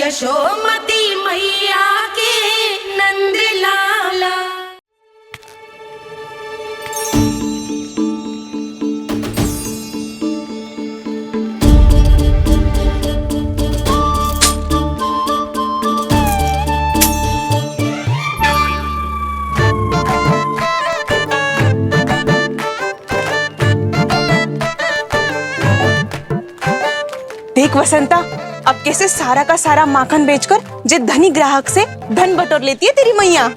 यशोमती मैया के नंद लाला। देख वसंता, अब कैसे सारा का सारा माखन बेचकर जो धनी ग्राहक से धन बटोर लेती है तेरी मैया।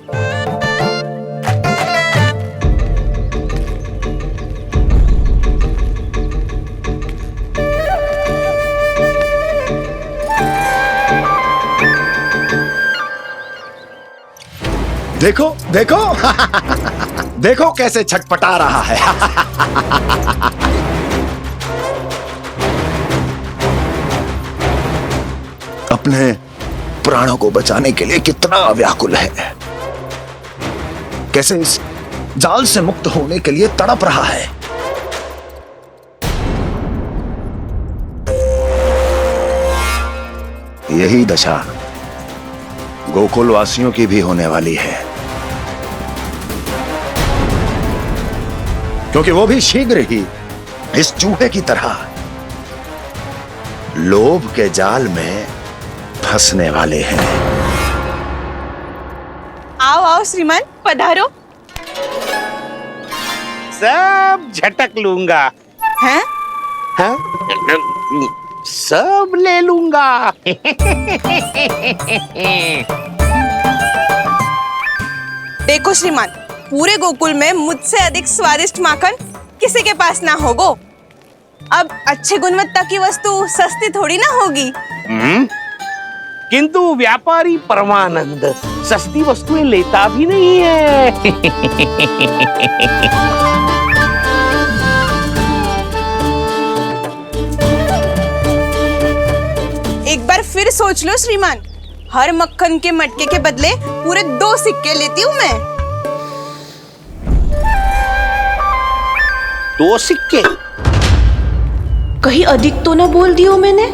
देखो देखो देखो कैसे छटपटा रहा है। अपने प्राणों को बचाने के लिए कितना व्याकुल है, कैसे इस जाल से मुक्त होने के लिए तड़प रहा है। यही दशा गोकुल वासियों की भी होने वाली है, क्योंकि वो भी शीघ्र ही इस चूहे की तरह लोभ के जाल में फंसने वाले हैं। आओ आओ श्रीमान, पधारो। सब झटक लूंगा। हैं? हाँ? सब ले लूंगा। देखो श्रीमान, पूरे गोकुल में मुझसे अधिक स्वादिष्ट माखन किसी के पास ना होगो। अब अच्छे गुणवत्ता की वस्तु सस्ती थोड़ी ना होगी। किंतु व्यापारी परमानंद सस्ती वस्तुएं लेता भी नहीं है। एक बार फिर सोच लो श्रीमान, हर मक्खन के मटके के बदले पूरे 2 सिक्के लेती हूँ मैं। 2 सिक्के? कहीं अधिक तो ना बोल दियो मैंने?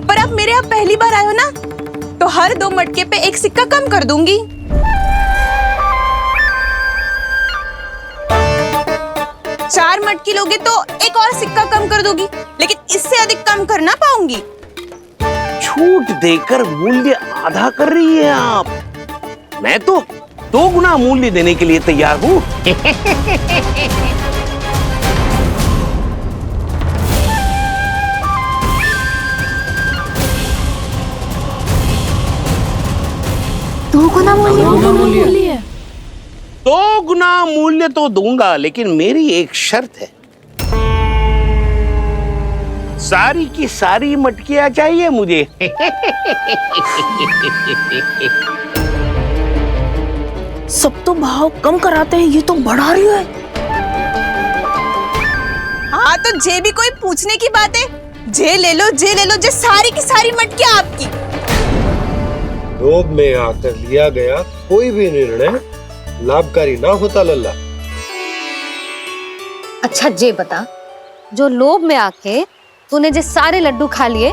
पर अब मेरे यहाँ पहली बार आए हो ना, तो हर 2 मटके पे 1 सिक्का कम कर दूंगी। चार मटकी लोगे तो 1 और सिक्का कम कर दूंगी, लेकिन इससे अधिक कम कर ना पाऊंगी। छूट देकर मूल्य आधा कर रही है आप। मैं तो 2 गुना मूल्य देने के लिए तैयार हूँ। दो गुना मूल्य? 2 गुना मूल्य तो दूंगा, लेकिन मेरी एक शर्त है। सारी की सारी मटकियां चाहिए मुझे। सब तो भाव कम कराते हैं, ये तो बढ़ा रही है। हाँ तो जे भी कोई पूछने की बात है, जे ले लो, जे ले लो, जे सारी की सारी मटकियां आपकी। लोभ में आकर लिया गया कोई भी निर्णय लाभकारी ना होता लल्ला। अच्छा जे बता, जो लोभ में आके तूने जो सारे लड्डू खा लिए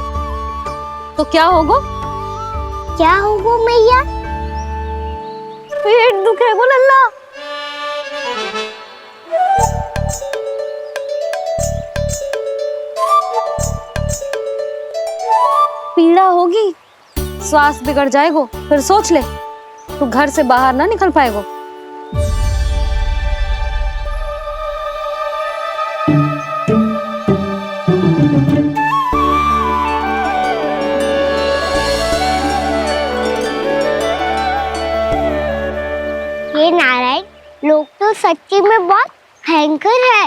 तो क्या होगा? क्या होगा मैया? पेट दुखेगा लल्ला। पीड़ा होगी, स्वास्थ्य बिगड़ जाएगा। फिर सोच ले, तू घर से बाहर ना निकल पाएगा। ये नारायण, लोग तो सच्ची में बहुत भयंकर है।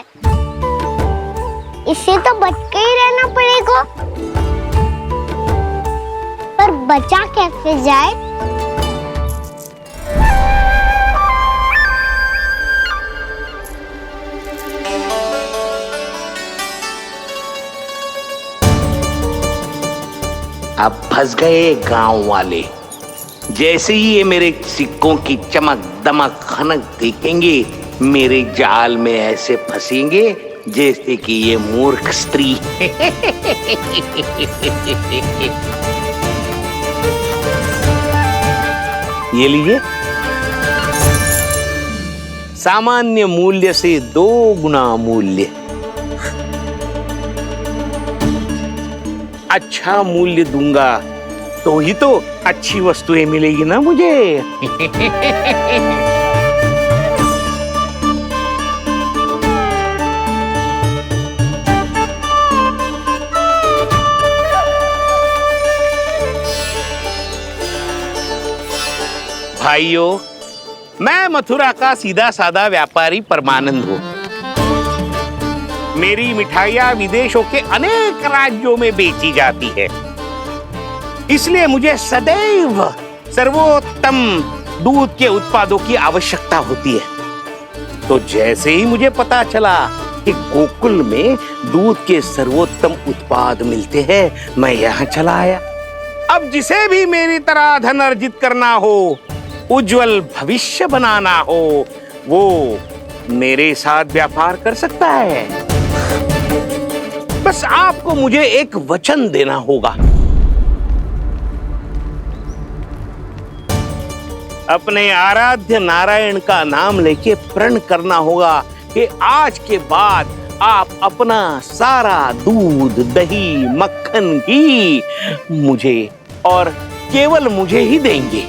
इससे तो बच के ही रहना पड़ेगा। पर बचा कैसे जाए? अब फंस गए गांव वाले। जैसे ही ये मेरे सिक्कों की चमक दमक खनक देखेंगे, मेरे जाल में ऐसे फंसेंगे जैसे कि ये मूर्ख स्त्री। ये लीजिए, सामान्य मूल्य से 2 गुना मूल्य। अच्छा मूल्य दूंगा तो ही तो अच्छी वस्तुएं मिलेगी ना मुझे। भाइयों, मैं मथुरा का सीधा साधा व्यापारी परमानंद हूं। मेरी मिठाइयां विदेशों के अनेक राज्यों में बेची जाती है, इसलिए मुझे सदैव सर्वोत्तम दूध के उत्पादों की आवश्यकता होती है। तो जैसे ही मुझे पता चला कि गोकुल में दूध के सर्वोत्तम उत्पाद मिलते हैं, मैं यहाँ चला आया। अब जिसे भी मेरी तरह धन अर्जित करना हो, उज्जवल भविष्य बनाना हो, वो मेरे साथ व्यापार कर सकता है। बस आपको मुझे एक वचन देना होगा। अपने आराध्य नारायण का नाम लेके प्रण करना होगा कि आज के बाद आप अपना सारा दूध, दही, मक्खन, घी मुझे और केवल मुझे ही देंगे।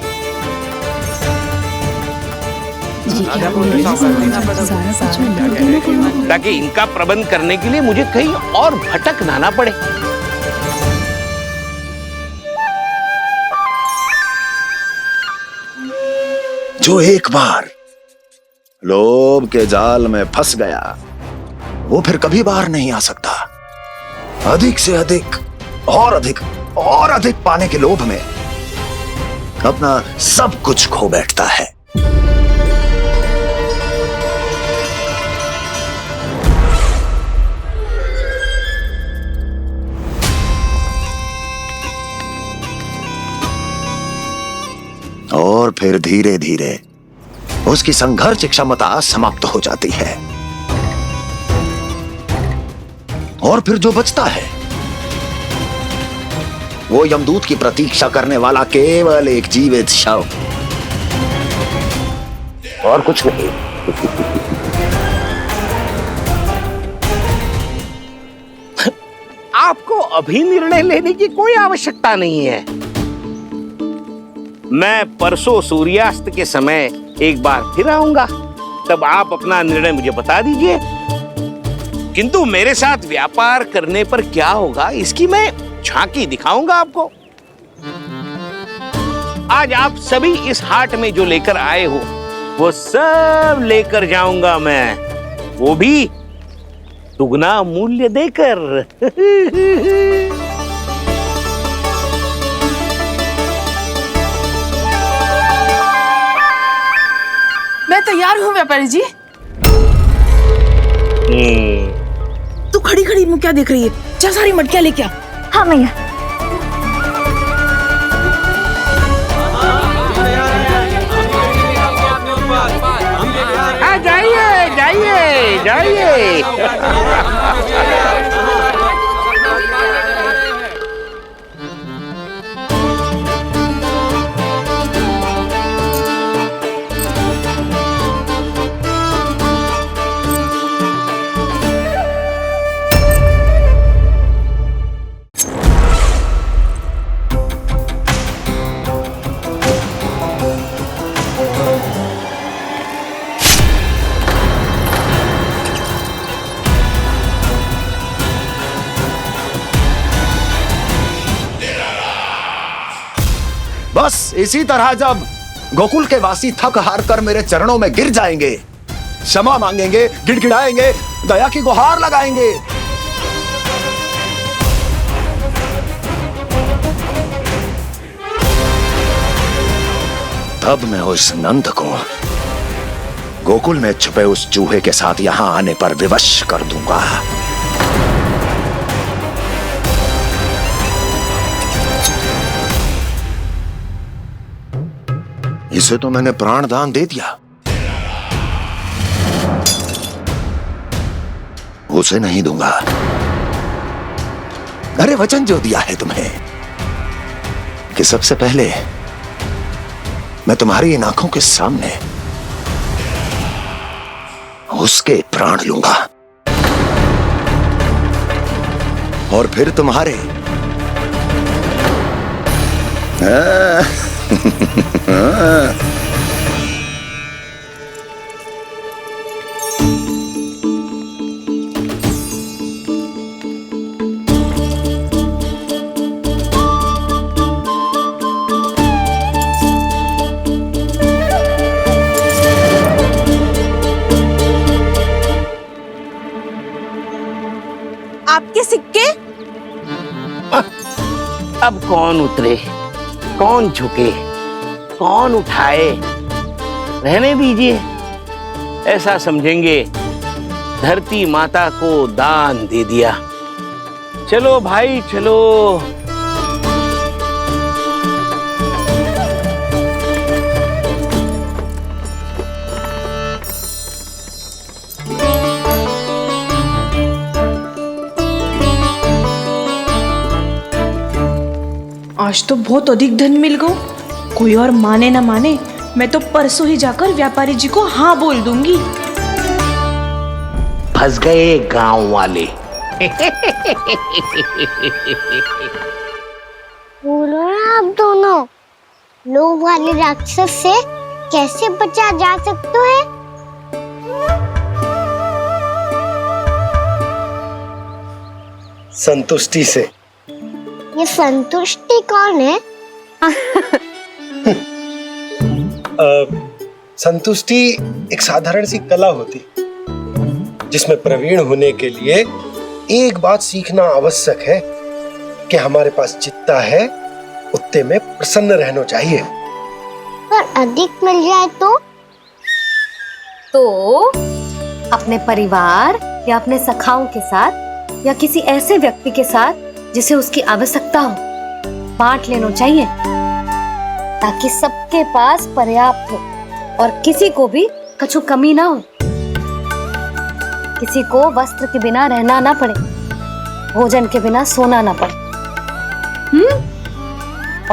ताकि इनका प्रबंध करने के लिए मुझे कहीं और भटकना ना पड़े। जो एक बार लोभ के जाल में फंस गया, वो फिर कभी बाहर नहीं आ सकता। अधिक से अधिक और अधिक और अधिक पाने के लोभ में अपना सब कुछ खो बैठता है। और फिर धीरे धीरे उसकी संघर्ष क्षमता समाप्त हो जाती है, और फिर जो बचता है वो यमदूत की प्रतीक्षा करने वाला केवल एक जीवित शव, और कुछ नहीं। आपको अभी निर्णय लेने की कोई आवश्यकता नहीं है। मैं परसों सूर्यास्त के समय एक बार फिर आऊंगा, तब आप अपना निर्णय मुझे बता दीजिए। किंतु मेरे साथ व्यापार करने पर क्या होगा, इसकी मैं झांकी दिखाऊंगा आपको। आज आप सभी इस हाट में जो लेकर आए हो, वो सब लेकर जाऊंगा मैं, वो भी दुगना मूल्य देकर। मैं तैयार हूँ व्यापारी जी। तू खड़ी खड़ी मुँह क्या देख रही है? जा सारी मटकियाँ लेके आ। हाँ मैया। जाइए जाइए जाइए। बस इसी तरह जब गोकुल के वासी थक हार कर मेरे चरणों में गिर जाएंगे, क्षमा मांगेंगे, गिड़गिड़ाएंगे, दया की गुहार लगाएंगे, तब मैं उस नंद को गोकुल में छुपे उस चूहे के साथ यहां आने पर विवश कर दूंगा। इसे तो मैंने प्राण दान दे दिया, उसे नहीं दूंगा। अरे वचन जो दिया है तुम्हें कि सबसे पहले मैं तुम्हारी इन आंखों के सामने उसके प्राण लूंगा और फिर तुम्हारे। आपके सिक्के? अब कौन उतरे, कौन झुके, कौन उठाए? रहने दीजिए, ऐसा समझेंगे धरती माता को दान दे दिया। चलो भाई चलो। आज तो बहुत अधिक धन मिल गो। कोई और माने ना माने, मैं तो परसों ही जाकर व्यापारी जी को हाँ बोल दूंगी। फंस गए गांव वाले। बोलो ना आप दोनों, लोभ वाले राक्षस से कैसे बचा जा सकता है? संतुष्टि से। ये संतुष्टि कौन है? संतुष्टि एक साधारण सी कला होती जिसमें प्रवीण होने के लिए एक बात सीखना आवश्यक है कि हमारे पास जितना है उतने में प्रसन्न रहना चाहिए। पर अधिक मिल जाए तो अपने परिवार या अपने सखाओं के साथ या किसी ऐसे व्यक्ति के साथ जिसे उसकी आवश्यकता हो बांट लेना चाहिए, ताकि सबके पास पर्याप्त हो और किसी को भी कुछ कमी ना हो, किसी को वस्त्र के बिना रहना ना पड़े, भोजन के बिना सोना ना पड़े।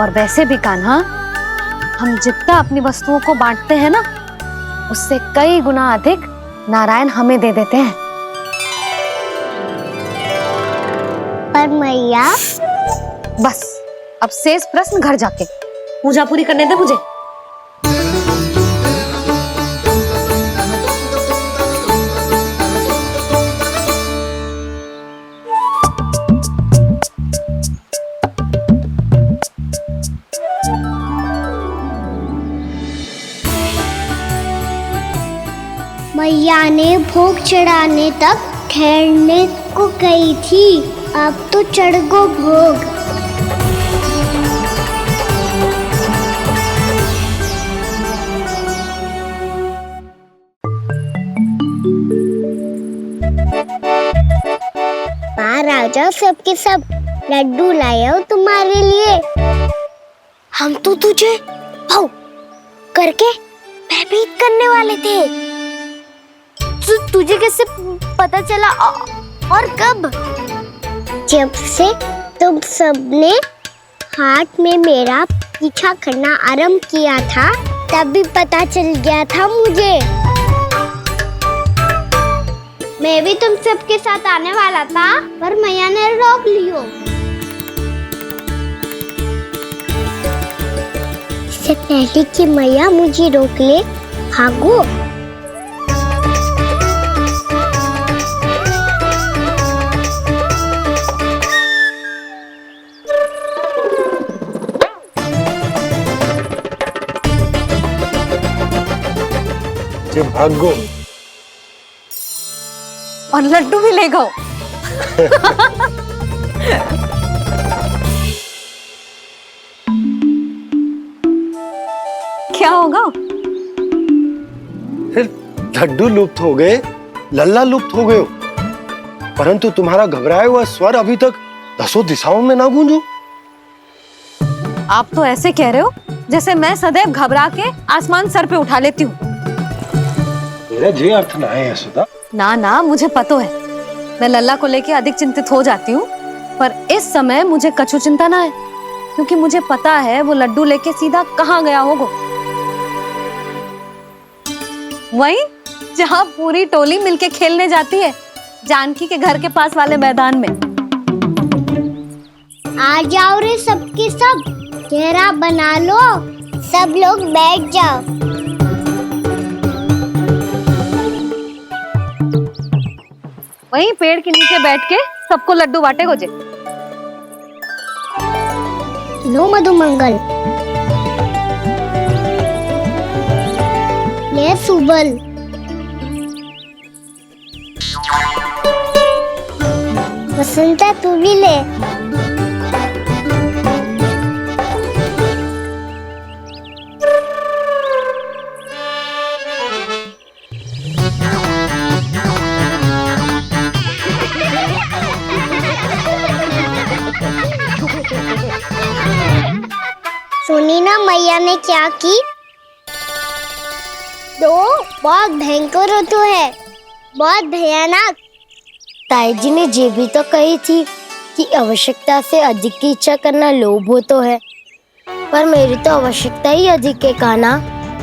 और वैसे भी कान्हा, हम जितना अपनी वस्तुओं को बांटते हैं ना, उससे कई गुना अधिक नारायण हमें दे देते हैं। पर मैया। बस अब शेष प्रश्न घर जाके पूजा पूरी करने दे मुझे। मैया ने भोग चढ़ाने तक ठहरने को कही थी, अब तो चढ़ गो भोग। बाहर आ जाओ, सबके सब लड्डू लाए हो तुम्हारे लिए। हम तो तुझे भाव करके भयभीत करने वाले थे। तुझे कैसे पता चला और कब? जब से तुम सबने हाथ में मेरा पीछा करना आरंभ किया था, तभी पता चल गया था मुझे। मैं भी तुम सबके साथ आने वाला था, पर मैया ने रोक लियो। इससे पहले कि मैया मुझे रोक ले, भागो। भागो और लड्डू भी ले गो। क्या होगा? फिर लड्डू लुप्त हो गए, लल्ला लुप्त हो गए, परंतु तुम्हारा घबराया हुआ स्वर अभी तक 10 दिशाओं में ना गूंजो। आप तो ऐसे कह रहे हो जैसे मैं सदैव घबरा के आसमान सर पे उठा लेती हूँ। मेरा जे अर्थ ना है यशोदा। ना ना, मुझे पता है। मैं लल्ला को लेके अधिक चिंतित हो जाती हूँ, पर इस समय मुझे कछु चिंता ना है, क्योंकि मुझे पता है वो लड्डू लेके सीधा कहाँ गया होगा। वहीं जहाँ पूरी टोली मिलके खेलने जाती है, जानकी के घर के पास वाले मैदान में। आ जाओ रे सबके सब, घेरा बना लो, सब लोग बैठ जाओ। वहीं पेड़ के नीचे बैठ के सबको लड्डू बांटे गोजे। लो मधुमंगल, ले सुबल, वसंता तू भी ले। सुनी ना मैया ने क्या की? तो बहुत भयंकर ऋतु है, बहुत भयानक। ताई जी ने ये भी तो कही थी कि आवश्यकता से अधिक की इच्छा करना लोभ हो तो है, पर मेरी तो आवश्यकता ही अधिक है कान्हा।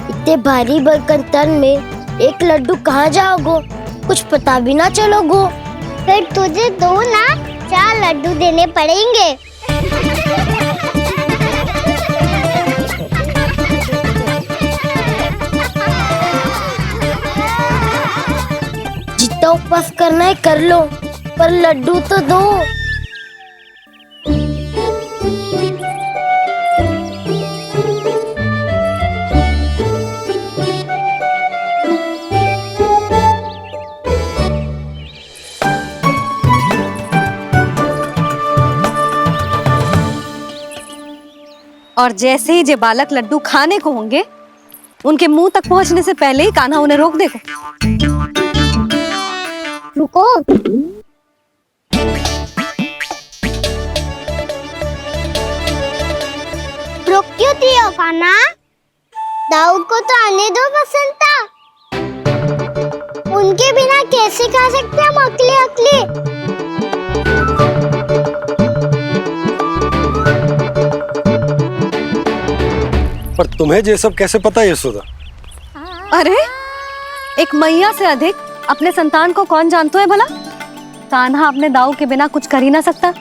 इतने भारी बर्तन तन में एक लड्डू कहाँ जाओगो, कुछ पता भी ना चलोगो। फिर तुझे 2 ना 4 लड्डू देने पड़ेंगे। जितना उपवास करना है कर लो, पर लड्डू तो दो। और जैसे ही जे बालक लड्डू खाने को होंगे, उनके मुंह तक पहुंचने से पहले ही कान्हा उन्हें रोक देगा। रुको, रोक क्यों दिया कान्हा? दाऊ को तो आने दो बसंता, उनके बिना कैसे खा सकते हम अकेले अकेले? पर तुम्हें ये सब कैसे पता है यशोदा? अरे एक मैया से अधिक अपने संतान को कौन जानता है भला? कान्हा अपने दाऊ के बिना कुछ कर ही ना सकता।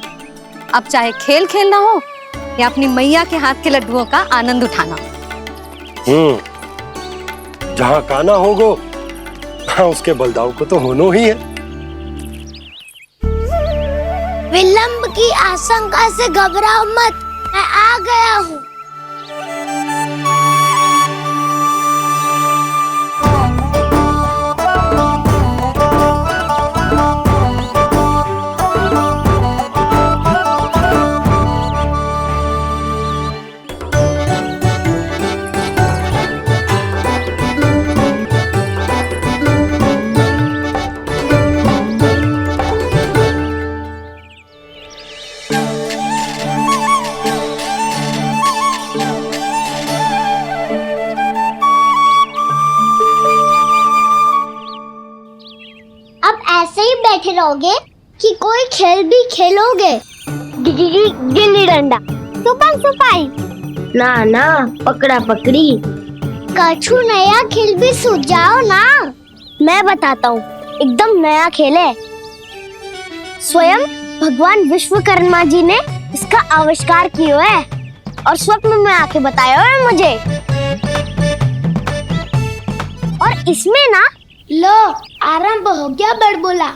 अब चाहे खेल खेलना हो या अपनी मैया के हाथ के लड्डुओं का आनंद उठाना। जहाँ कान्हा होगो, हाँ उसके बलदाऊ को तो होना ही है। विलंब की आशंका से घबराओ मत, मैं आ गया हूँ। बैठे रहोगे कि कोई खेल भी खेलोगे? गिल्ली डंडा, छुपन छुपाई, ना ना पकड़ा पकड़ी, कछु नया खेल भी सुझाओ ना। मैं बताता हूँ, एकदम नया खेल है। स्वयं भगवान विश्वकर्मा जी ने इसका आविष्कार किया है और स्वप्न में आके बताया है मुझे। और इसमें ना लो आरंभ हो गया बड़बोला।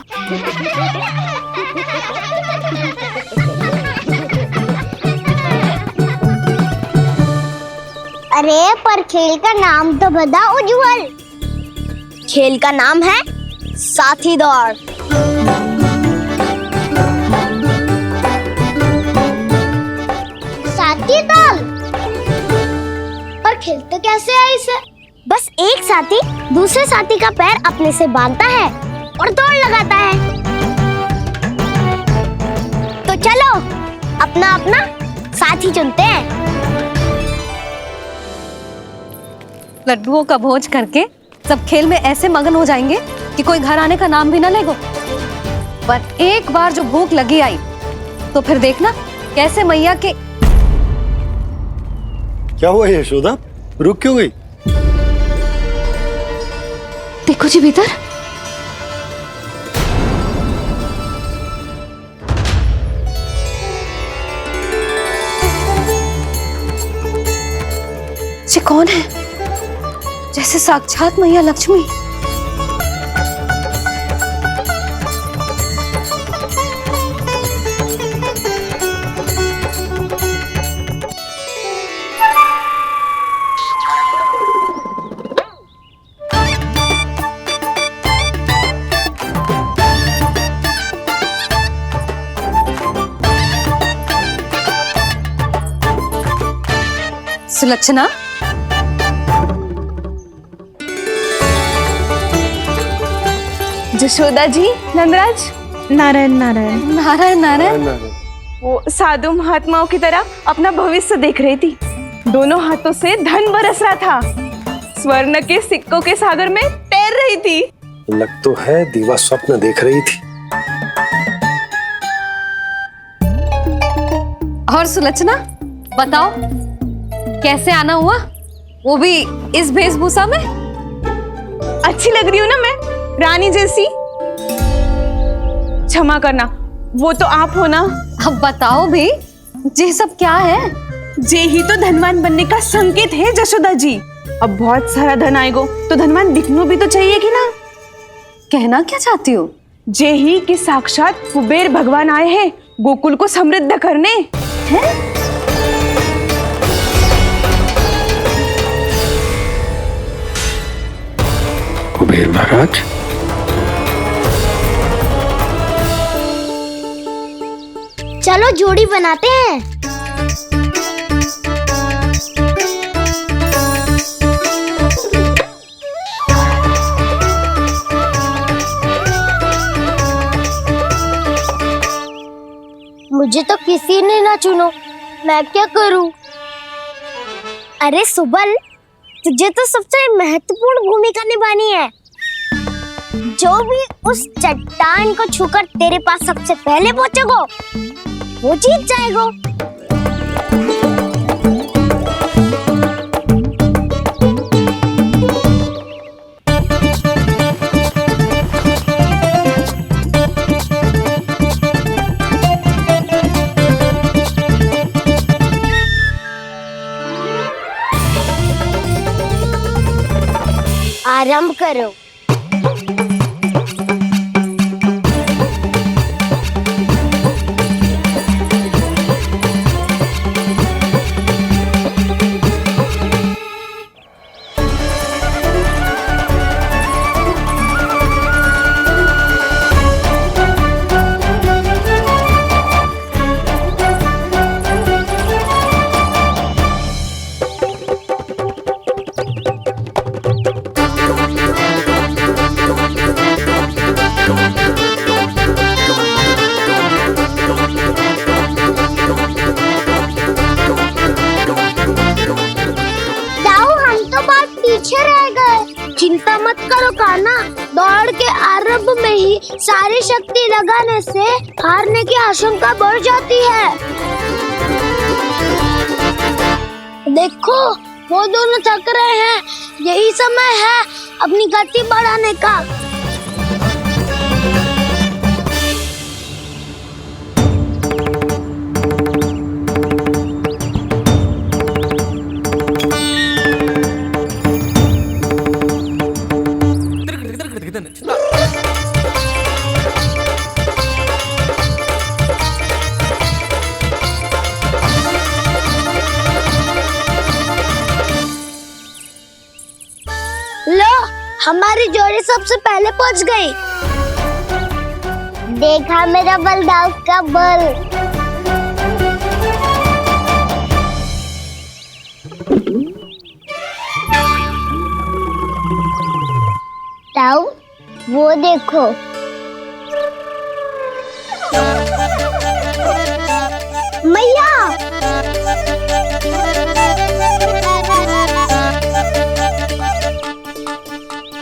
अरे पर खेल का नाम तो बता उज्जवल। खेल का नाम है साथी दौड़। साथी दौड़? पर खेलते कैसे है इसे? बस एक साथी दूसरे साथी का पैर अपने से बांधता है और दौड़ लगाता है। तो चलो अपना अपना साथी चुनते हैं। लड्डुओं का भोज करके सब खेल में ऐसे मगन हो जाएंगे कि कोई घर आने का नाम भी ना लेगो। पर एक बार जो भूख लगी आई तो फिर देखना कैसे मैया के। क्या हुआ यशोदा, रुक क्यों गई? देखो जी भीतर। ये कौन है? जैसे साक्षात मैया लक्ष्मी। सुलक्षणा, जशोदा जी, नंदराज। नारायण नारायण। नारायण नारायण। वो साधु महात्माओं की तरह अपना भविष्य देख रही थी। दोनों हाथों से धन बरस रहा था। स्वर्ण के सिक्कों के सागर में तैर रही थी। लग तो है दीवा स्वप्न देख रही थी। और सुलक्षणा बताओ, कैसे आना हुआ, वो भी इस वेशभूषा में? अच्छी लग रही हूँ ना मैं, रानी जैसी? क्षमा करना, वो तो आप हो ना। अब बताओ भी, ये सब क्या है? जे ही तो धनवान बनने का संकेत है जशोदा जी। अब बहुत सारा धन आएगा तो धनवान दिखना भी तो चाहिए कि ना। कहना क्या चाहती हो? जे ही कि साक्षात कुबेर भगवान आए हैं गोकुल को समृद्ध करने। हैं? कुबेर महाराज, चलो जोड़ी बनाते हैं। मुझे तो किसी ने ना चुनो, मैं क्या करूं? अरे सुबल, तुझे तो सबसे महत्वपूर्ण भूमिका निभानी है। जो भी उस चट्टान को छूकर तेरे पास सबसे पहले पहुंचेगा वो जीत जाएगा। आरंभ करो। चिंता मत करो कान्हा, दौड़ के आरंभ में ही सारी शक्ति लगाने से हारने की आशंका बढ़ जाती है। देखो वो दोनों थक रहे हैं, यही समय है अपनी गति बढ़ाने का। लो, हमारी जोड़ी सबसे पहले पहुंच गई। देखा मेरा बलदाव का बल। ताऊ, वो देखो। मैया,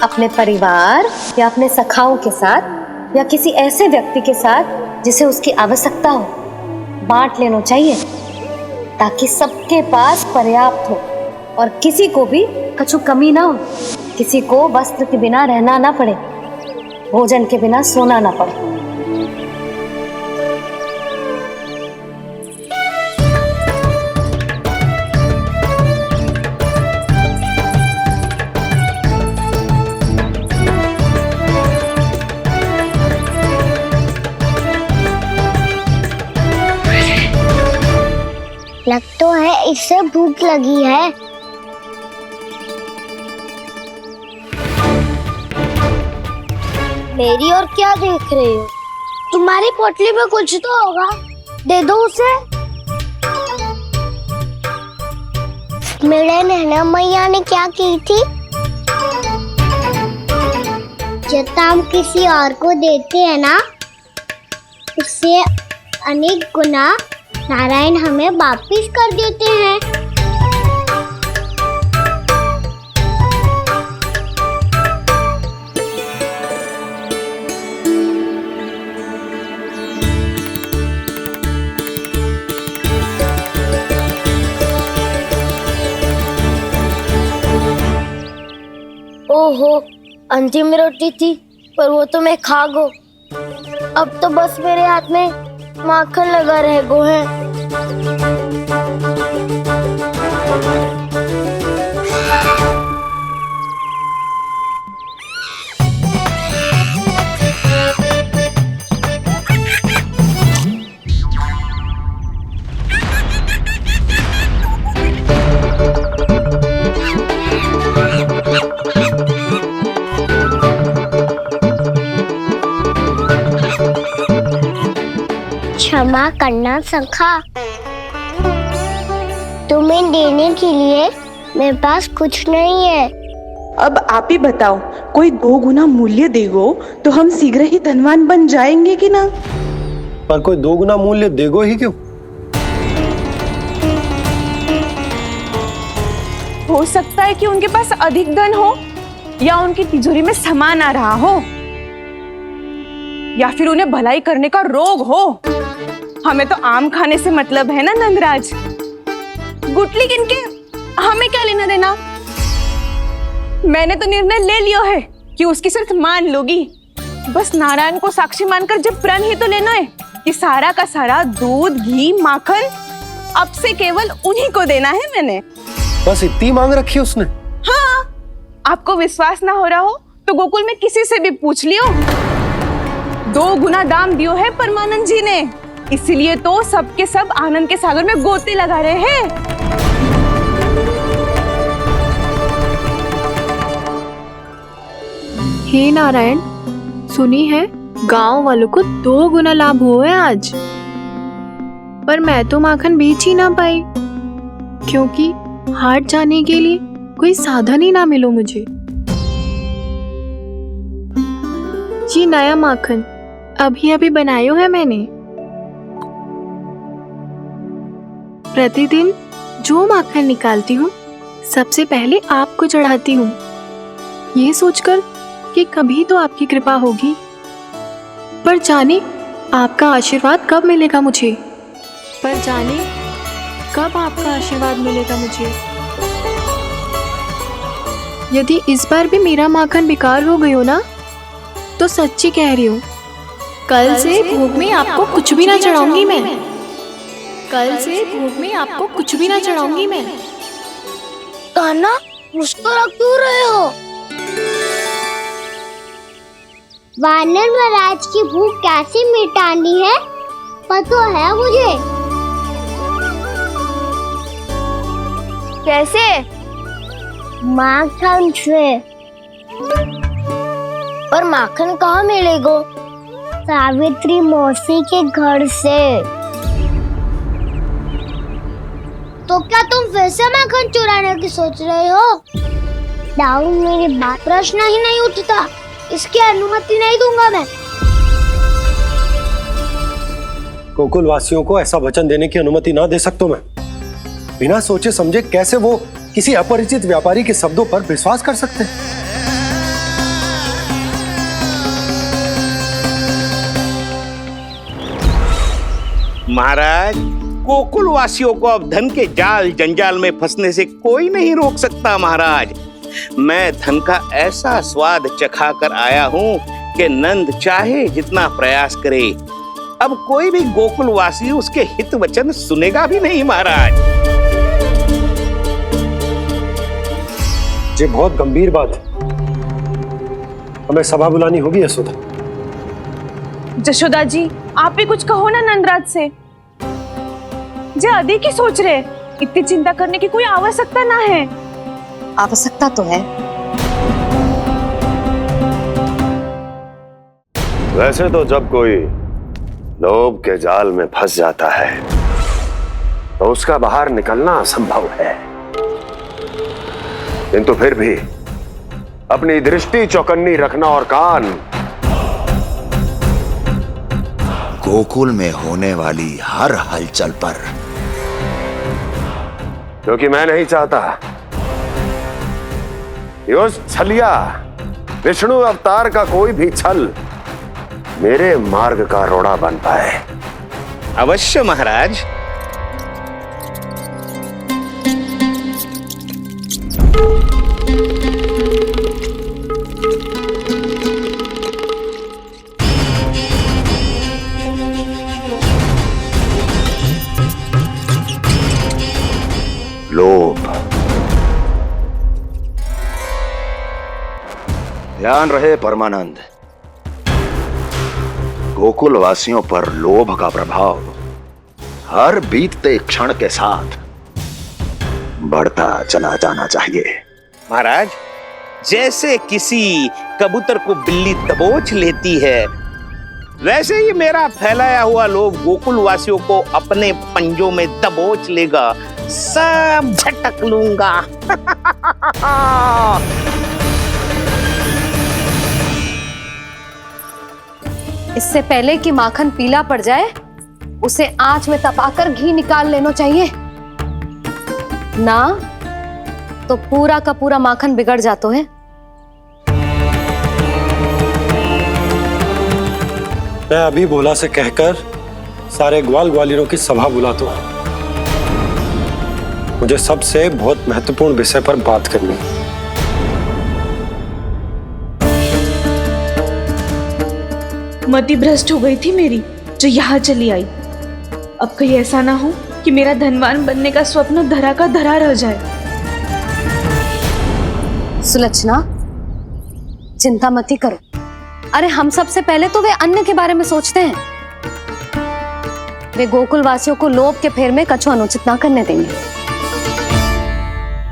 अपने परिवार या अपने सखाओं के साथ या किसी ऐसे व्यक्ति के साथ जिसे उसकी आवश्यकता हो, बांट लेना चाहिए ताकि सबके पास पर्याप्त हो और किसी को भी कुछ कमी ना हो, किसी को वस्त्र के बिना रहना ना पड़े, भोजन के बिना सोना ना पड़े। लग तो है इससे भूख लगी है। मेरी और क्या देख रहे हो? तुम्हारी पोटली में कुछ तो होगा, दे दो उसे। मेरे नैना मैया ने क्या की थी? जब हम किसी और को देते हैं ना, उससे अनेक गुना नारायण हमें वापिस कर देते हैं। ओहो, अंतिम रोटी थी पर वो तो मैं खा गो। अब तो बस मेरे हाथ में माखन लगा रह गो है। क्षमा करना सखा, तुम्हें देने के लिए मेरे पास कुछ नहीं है। अब आप ही बताओ, कोई 2 गुना मूल्य देगो तो हम शीघ्र ही धनवान बन जाएंगे कि ना? पर कोई 2 गुना मूल्य देगो ही क्यों? हो सकता है कि उनके पास अधिक धन हो, या उनकी तिजोरी में सामान आ रहा हो, या फिर उन्हें भलाई करने का रोग हो। हमें तो आम खाने से मतलब है ना नंदराज। गुटली किनके, हमें क्या लेना देना। मैंने तो निर्णय ले लिया है कि उसकी सिर्फ मान लोगी। बस नारायण को साक्षी मानकर जब प्रण ही तो लेना है कि सारा का सारा दूध, घी, माखन अब से केवल उन्हीं को देना है मैंने। बस इतनी मांग रखी है उसने? हाँ, आपको विश्वास ना हो रहा हो तो गोकुल में किसी से भी पूछ लियो। 2 गुना दाम दियो है परमानंद जी ने, इसलिए तो सबके सब आनंद के सागर में गोते लगा रहे हैं। हे नारायण, सुनी है गांव वालों को 2 गुना लाभ हुआ है आज, पर मैं तो माखन बेच ही ना पाई क्योंकि हाट जाने के लिए कोई साधन ही ना मिलो मुझे। ये नया माखन अभी अभी बनायो है मैंने। प्रतिदिन जो माखन निकालती हूँ सबसे पहले आपको चढ़ाती हूँ, ये सोचकर कि कभी तो आपकी कृपा होगी। पर जाने आपका आशीर्वाद कब मिलेगा मुझे, पर जाने कब आपका आशीर्वाद मिलेगा मुझे। यदि इस बार भी मेरा माखन बेकार हो गयो ना, तो सच्ची कह रही हूँ, कल से भोग में आपको कुछ भी ना चढ़ाऊंगी मैं। कल से भोग में आपको कुछ भी ना चढ़ाऊंगी मैं। कान्हा, मुस्कुरा क्यों रहे हो? वानर महाराज की भूख कैसे मिटानी है पता है मुझे। कैसे? माखन से। और माखन कहाँ मिलेगा? सावित्री मौसी के घर से। तो क्या तुम फिर से माखन चुराने की सोच रहे हो? दाऊ, मेरी बात प्रश्न ही नहीं उठता, इसकी अनुमति नहीं दूंगा मैं। गोकुल वासियों को ऐसा वचन देने की अनुमति ना दे सकता मैं। बिना सोचे समझे कैसे वो किसी अपरिचित व्यापारी के शब्दों पर विश्वास कर सकते हैं? महाराज, गोकुल वासियों को अब धन के जाल जंजाल में फंसने से कोई नहीं रोक सकता। महाराज, मैं धन का ऐसा स्वाद चखा कर आया हूँ कि नंद चाहे जितना प्रयास करे, अब कोई भी गोकुलवासी उसके हित वचन सुनेगा भी नहीं। महाराज, ये बहुत गंभीर बात है, हमें सभा बुलानी होगी यशोदा। जशोदा जी, आप भी कुछ कहो ना नंदराज से। जे अधिक ही सोच रहे, इतनी चिंता करने की कोई आवश्यकता ना है। आवश्यकता तो है। वैसे तो जब कोई लोभ के जाल में फंस जाता है तो उसका बाहर निकलना असंभव है, किंतु फिर भी अपनी दृष्टि चौकन्नी रखना और कान गोकुल में होने वाली हर हलचल पर, क्योंकि मैं नहीं चाहता कि उस छलिया विष्णु अवतार का कोई भी छल मेरे मार्ग का रोड़ा बन पाए। अवश्य महाराज। लोभ, ध्यान रहे परमानंद, गोकुल वासियों पर लोभ का प्रभाव हर बीतते क्षण के साथ बढ़ता चला जाना चाहिए। महाराज, जैसे किसी कबूतर को बिल्ली दबोच लेती है, वैसे ही मेरा फैलाया हुआ लोभ गोकुल वासियों को अपने पंजों में दबोच लेगा। सब झटक लूंगा। इससे पहले कि माखन पीला पड़ जाए, उसे आंच में तपाकर घी निकाल लेना चाहिए ना, तो पूरा का पूरा माखन बिगड़ जाता है। मैं अभी भोला से कहकर सारे ग्वाल ग्वालियरों की सभा बुलाता हूं। मुझे सबसे बहुत महत्वपूर्ण विषय पर बात करनी है। मति भ्रष्ट हो गई थी मेरी, जो यहाँ चली आई। अब कहीं ऐसा ना हो कि मेरा धनवान बनने का स्वप्न धरा का धरा रह जाए। सुलक्षणा, चिंता मत ही करो। अरे हम सबसे पहले तो वे अन्न के बारे में सोचते हैं। वे गोकुल वासियों को लोभ के फेर में कछु अनुचित ना करने देंगे।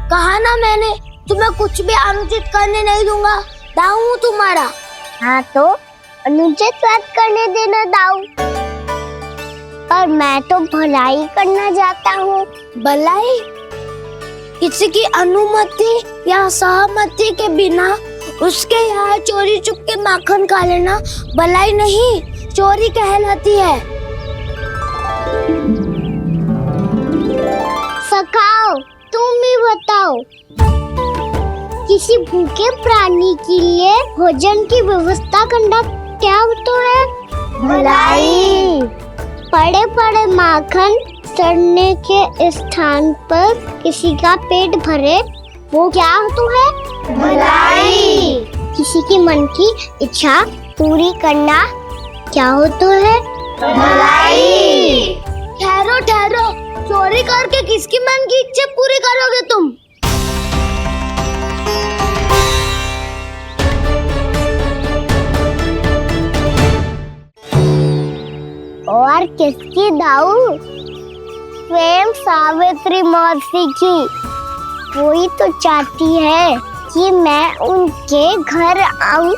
कहा ना मैंने, तुम्हें कुछ भी अनुचित करने नहीं दूंगा। दाऊ हूँ तुम्हारा। हाँ तो अनुचित बात करने देना दाऊ। पर मैं तो भलाई करना चाहता हूँ। भलाई? किसी की अनुमति या सहमति के बिना उसके यहाँ चोरी चुप के माखन खा लेना भलाई नहीं, चोरी कहलाती है। सखाओ, तुम ही बताओ, किसी भूखे प्राणी के लिए भोजन की व्यवस्था करना क्या होता है? भलाई। पड़े पड़े माखन सड़ने के स्थान पर किसी का पेट भरे, वो क्या होता है? भलाई। किसी की मन की इच्छा पूरी करना क्या होता है? भलाई। ठहरो ठहरो, चोरी करके किसकी मन की इच्छा पूरी करोगे तुम? और किसकी दाऊ? स्वयं सावित्री मौसी की। वही तो चाहती है कि मैं उनके घर आऊं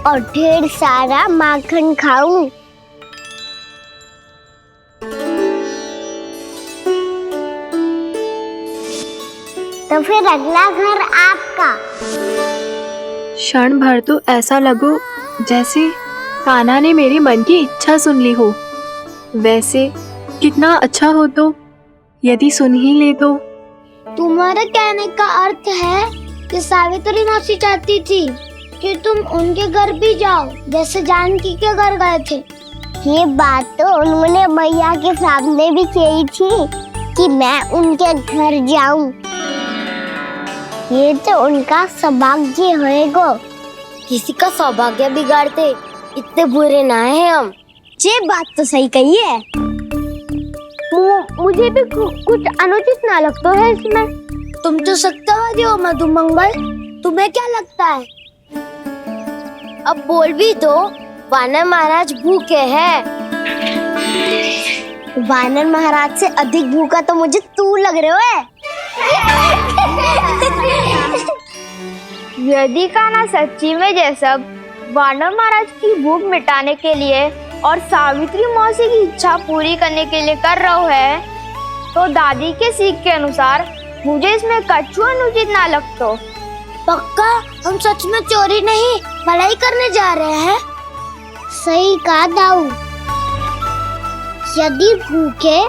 और ढेर सारा माखन खाऊं। तो फिर अगला घर आपका। क्षण भर तो ऐसा लगो जैसे कान्हा ने मेरे मन की इच्छा सुन ली हो। वैसे कितना अच्छा हो तो यदि सुन ही ले तो। तुम्हारे कहने का अर्थ है कि सावित्री मौसी चाहती थी कि तुम उनके घर भी जाओ, जैसे जानकी के घर गए थे। ये बात तो उन्होंने भैया के सामने भी कही थी कि मैं उनके घर जाऊं। ये तो उनका सौभाग्य होएगा। किसी का सौभाग्य बिगाड़ते इतने बुरे ना है हम। ये बात तो सही कही है। मुझे भी कुछ अनुचित ना लगता है इसमें। तुम तो सत्यवादी हो मधुमंगल, तुम्हें क्या लगता है? अब बोल भी दो, वानर महाराज भूखे हैं। वानर महाराज से अधिक भूखा तो मुझे तू लग रहे हो। यदि कान्हा सच्ची में ये सब वानर महाराज की भूख मिटाने के लिए और सावित्री मौसी की इच्छा पूरी करने के लिए कर रहा है, तो दादी के सीख के अनुसार मुझे इसमें कछु अनुचित ना लगता। पक्का हम सच में चोरी नहीं भलाई करने जा रहे हैं। सही कहा दाऊ। यदि भूखे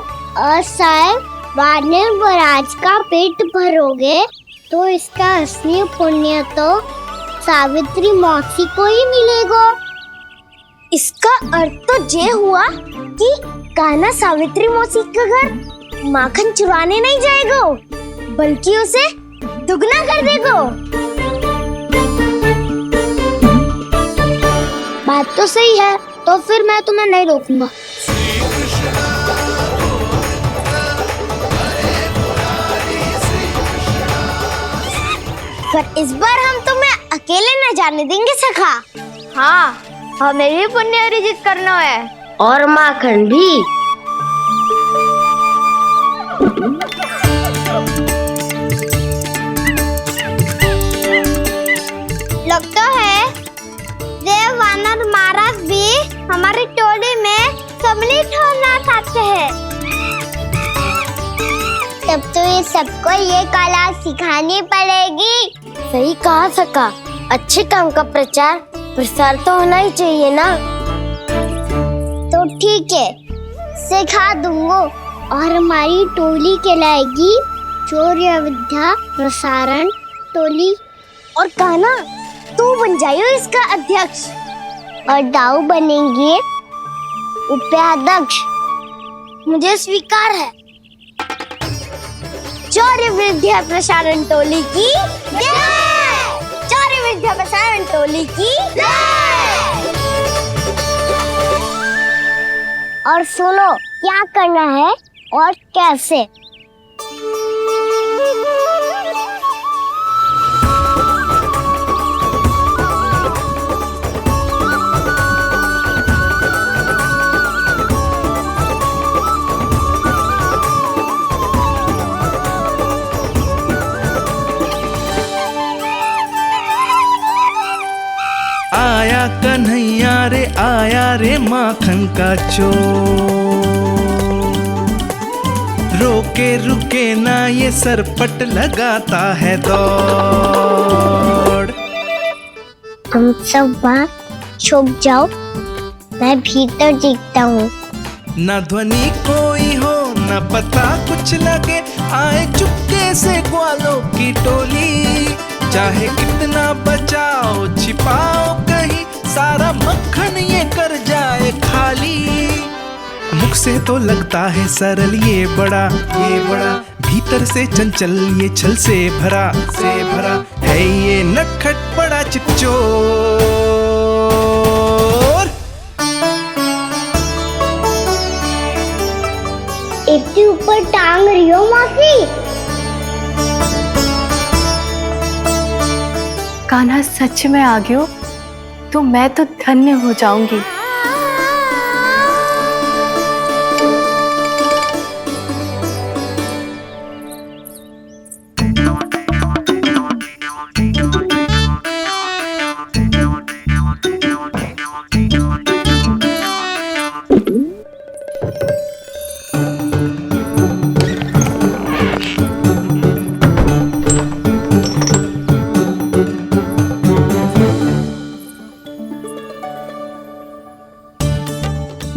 असहाय वानर महाराज का पेट भरोगे तो इसका असली पुण्य तो सावित्री मौसी को ही मिलेगा। इसका अर्थ तो ये हुआ कि कान्हा सावित्री मौसी का घर माखन चुराने नहीं जाएगा, बल्कि उसे दुगना कर देगा। बात तो सही है, तो फिर मैं तुम्हें नहीं रोकूंगा। पर इस बार हम तुम्हें अकेले न जाने देंगे सखा। हाँ, हमें भी पुण्य अर्जित करना है और माखन भी। लगता है देव वानर महाराज भी हमारी टोली में सम्मिलित होना चाहते हैं। तब तो ये सबको ये कला सिखानी पड़ेगी। सही कहा सका, अच्छे काम का प्रचार प्रसार तो होना ही चाहिए ना। तो ठीक है, सिखा दूंगा और हमारी टोली कहलाएगी चौर्य विद्या प्रसारण टोली। और कान्हा तू बन जाइयो इसका अध्यक्ष और दाऊ बनेंगे उपाध्यक्ष। मुझे स्वीकार है। चौर्य विद्या प्रसारण टोली की जय! चौर्य विद्या प्रसारण टोली की जय! और सुनो क्या करना है और कैसे। आया कन्हैया रे आया रे माखन का चोर, रोके रुके ना ये सरपट लगाता है दौड़। तुम सब वहाँ छुप जाओ, मैं भीतर देखता हूँ। ना ध्वनि कोई हो ना पता कुछ लगे, आए चुपके से ग्वालों की टोली। चाहे कितना बचाओ छिपाओ कहीं, सारा मक्खन ये कर जाए खाली। मुख से तो लगता है सरल ये बड़ा भीतर से चंचल ये छल से भरा है ये नटखट बड़ा चिच्चोर। इतनी ऊपर टांग रही हो मौसी। कान्हा सच में आ गयो तो मैं तो धन्य हो जाऊंगी।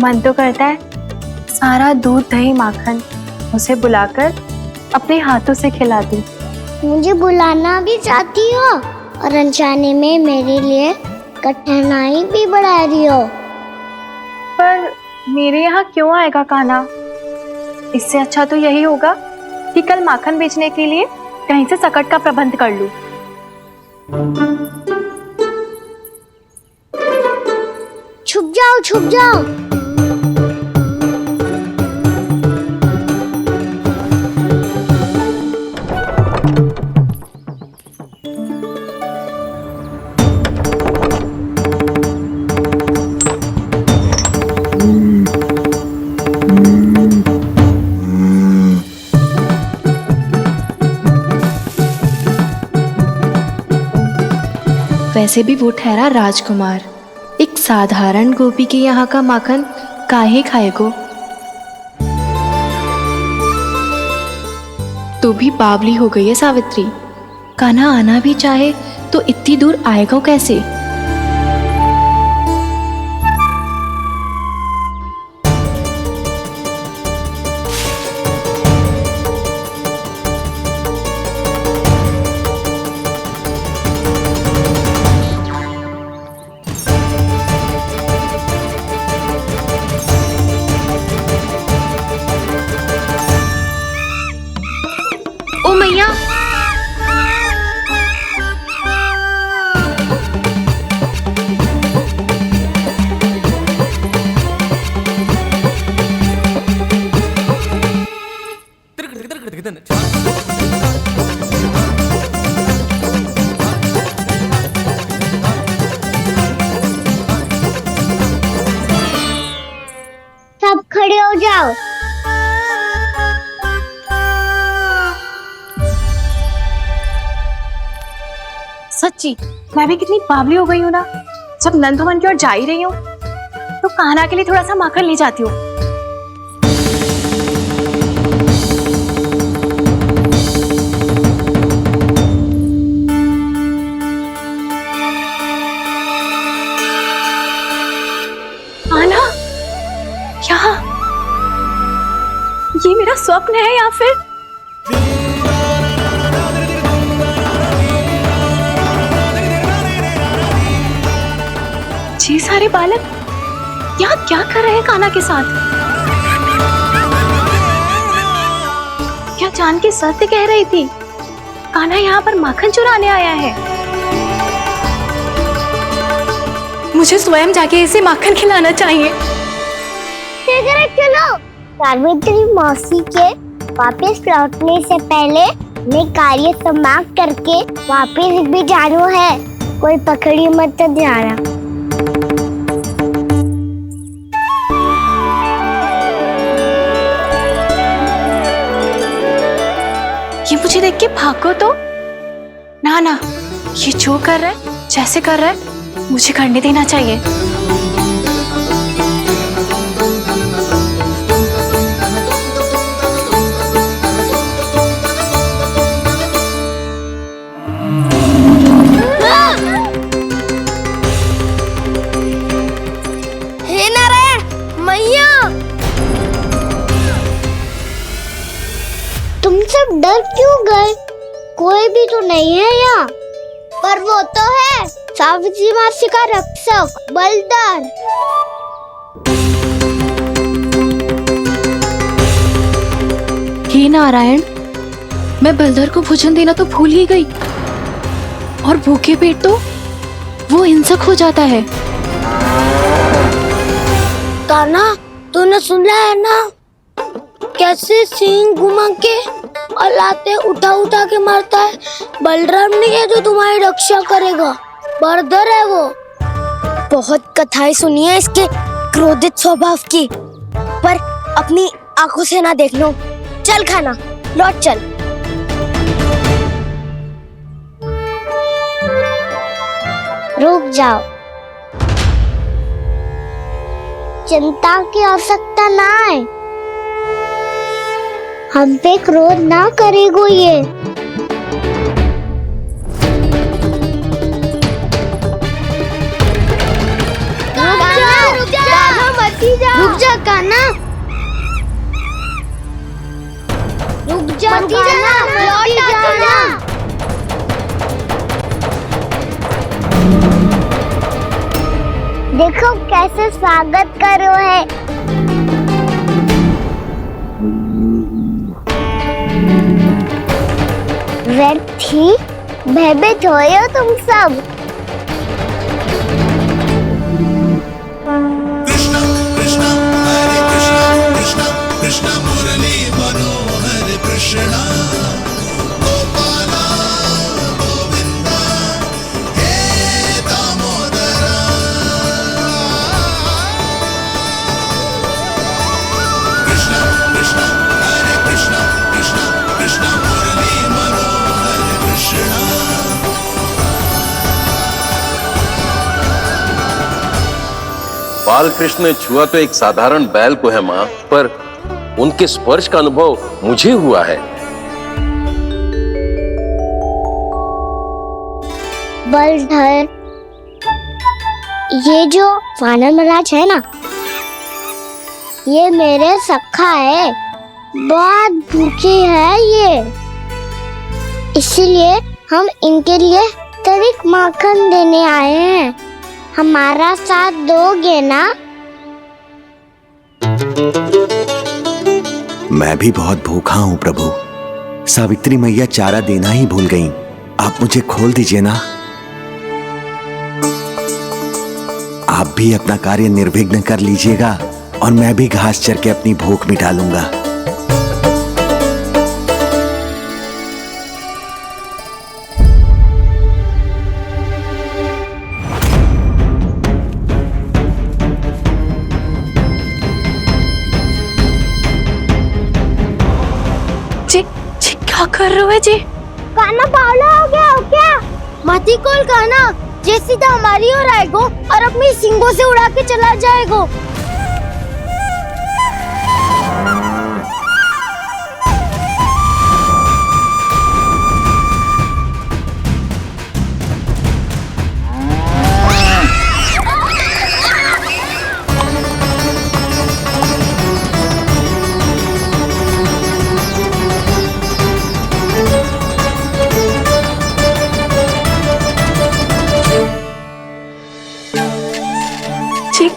मन तो करता है सारा दूध दही माखन उसे बुलाकर अपने हाथों से खिला दूं। मुझे बुलाना भी चाहती हो और अनजाने में मेरे लिए कठिनाई भी बढ़ा रही हो। पर मेरे यहाँ क्यों आएगा कान्हा? इससे अच्छा तो यही होगा कि कल माखन बेचने के लिए कहीं से सकट का प्रबंध कर लूं। छुप जाओ छुप जाओ। वैसे भी वो ठहरा राजकुमार, एक साधारण गोपी के यहाँ का माखन काहे खाएगो? तो भी बावली हो गई है सावित्री। कान्हा आना भी चाहे तो इतनी दूर आएगा कैसे? ओ मैया, सब खड़े हो जाओ। सच्ची मैं भी कितनी बावली हो गई हूँ ना। जब नंदवन की ओर जा ही रही हूँ तो कान्हा के लिए थोड़ा सा माखन ले जाती हूँ। कान्हा, यहाँ ये मेरा स्वप्न है या फिर ये सारे बालक यहाँ क्या कर रहे हैं कान्हा के साथ? क्या जानकी सत्य कह रही थी? कान्हा यहाँ पर माखन चुराने आया है। मुझे स्वयं जाके इसे माखन खिलाना चाहिए। चलो, सावित्री मौसी के वापस लौटने से पहले मैं कार्य समाप्त करके वापस भी जानो है। कोई पकड़ी मत जाना। ये मुझे देख के भागो तो ना ना, ये जो कर रहा है, जैसे कर रहा है, मुझे करने देना चाहिए। हे नारायण मैया, तुम सब डर क्यों गए? कोई भी तो नहीं है यहाँ। पर वो तो है, सावित्री मासी का रक्षक बलदार। हे नारायण, मैं बलदर को भोजन देना तो भूल ही गई, और भूखे पेट तो वो हिंसक हो जाता है। कान्हा तूने सुना है ना कैसे सींग घुमा के और लाते उठा उठा के मारता है? बलराम नहीं है जो तुम्हारी रक्षा करेगा, बलदर है वो। बहुत कथाएं सुनी है इसके क्रोधित स्वभाव की, पर अपनी आंखों से ना देख लो। चल खाना, लौट चल। रुक जाओ, चिंता की आवश्यकता ना है। हम पे क्रोध ना करेगो ये। रुक जा कान्हा, रुक जा लौट जाना। देखो कैसे स्वागत करो है। व्यर्थी भयभीत हो तुम सब। बाल कृष्ण ने छुआ तो एक साधारण बैल को है माँ, पर उनके स्पर्श का अनुभव मुझे हुआ है। बलधर, ये जो वानर महाराज है ना, ये मेरे सखा है, बहुत भूखे हैं ये, इसीलिए हम इनके लिए तरीक माखन देने आए हैं। हमारा साथ दोगे ना? मैं भी बहुत भूखा हूँ प्रभु। सावित्री मैया चारा देना ही भूल गईं। आप मुझे खोल दीजिए ना। आप भी अपना कार्य निर्विघ्न कर लीजिएगा और मैं भी घास चर के अपनी भूख मिटा लूंगा। क्या कर रहे हो जी? काना पावला हो गया हो क्या? मती कोल काना, जे सीधा हमारी ओर आएगो और अपनी सींगों से उड़ा के चला जाएगो।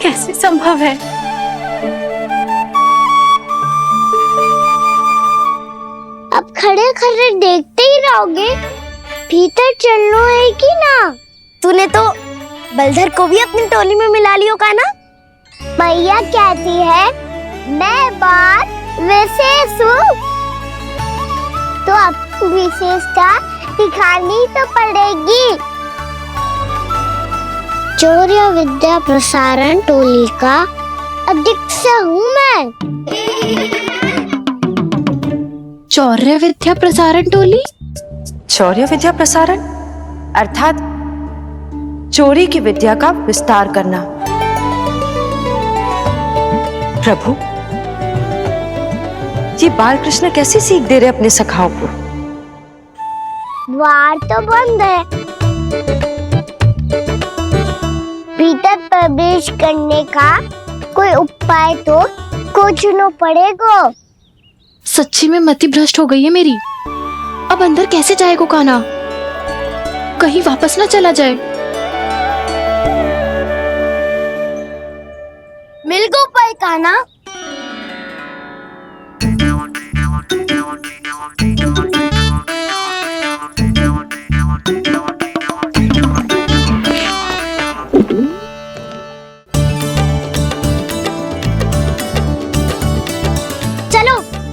कैसे संभव है? अब खड़े खड़े देखते ही रहोगे? भीतर चलना है कि ना? तूने तो बलधर को भी अपनी टोली में मिला लियो का ना? भैया कहती है मैं बात विशेष हूँ, तो अब विशेषता दिखानी तो पड़ेगी। चौर्य विद्या प्रसारण टोली का अध्यक्ष हूँ मैं। चौर्य विद्या प्रसारण टोली? चौर्य विद्या प्रसारण अर्थात चोरी की विद्या का विस्तार करना। प्रभु, ये बाल कृष्ण कैसी सीख दे रहे अपने सखाओं को? द्वार तो बंद है, भीतर प्रवेश करने का कोई उपाय तो खोजना पड़ेगा। सच्ची में मति भ्रष्ट हो गई है मेरी। अब अंदर कैसे जाएगा काना? कहीं वापस ना चला जाए। मिल गो उपाय काना।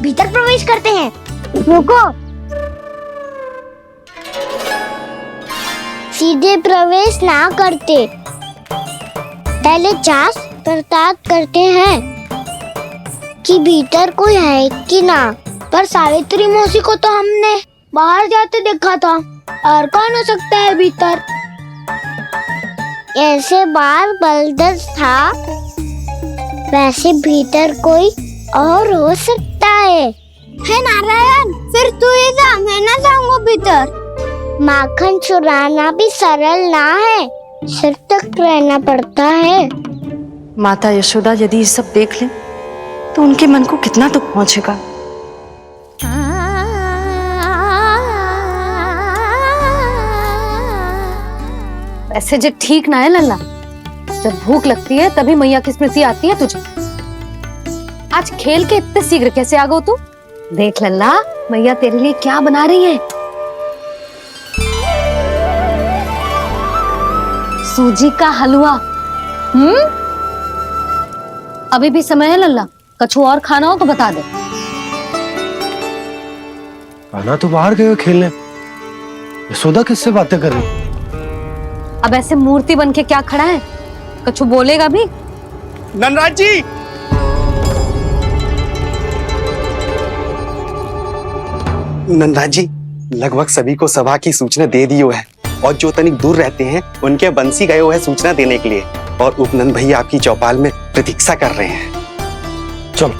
भीतर प्रवेश करते हैं। रुको, सीधे प्रवेश ना करते, पहले जांच पड़ताल करते हैं कि भीतर कोई है कि ना। पर सावित्री मौसी को तो हमने बाहर जाते देखा था, और कौन हो सकता है भीतर? ऐसे बार बलधर था, वैसे भीतर कोई और हो सकता है नारायण? फिर तू ही जा, मैं ना जाऊंगा भीतर। माखन चुराना भी सरल ना है, सिर तक रहना पड़ता है। माता यशोदा यदि ये सब देख लें तो उनके मन को कितना दुख पहुंचेगा। ऐसे जो ठीक ना है लल्ला। जब भूख लगती है तभी मैया की स्मृति आती है तुझे। आज खेल के इतने शीघ्र कैसे आ गो तू? देख लल्ला, मैया तेरे लिए क्या बना रही है। सूजी का हलवा। अभी भी समय है लल्ला, कछु और खाना हो तो बता दे। कान्हा तो बाहर गए हो खेलने, यशोदा किससे बातें कर रही? अब ऐसे मूर्ति बन के क्या खड़ा है, कछु बोलेगा भी? नंदराज जी, नंदराज जी, लगभग सभी को सभा की सूचना दे दी है और जो तनिक दूर रहते हैं उनके बंसी गए हुए सूचना देने के लिए, और उपनंद भैया आपकी चौपाल में प्रतीक्षा कर रहे हैं। चलो।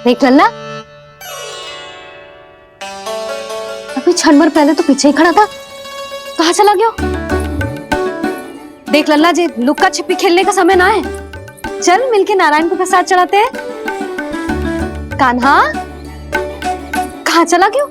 देख लल्ला, अभी क्षण भर पहले तो पीछे ही खड़ा था, कहाँ चला गया? देख लल्ला जी, लुक्का छिपी खेलने का समय ना है, चल मिलके नारायण को प्रसाद चढ़ाते हैं। कान्हा, कहाँ चला गया?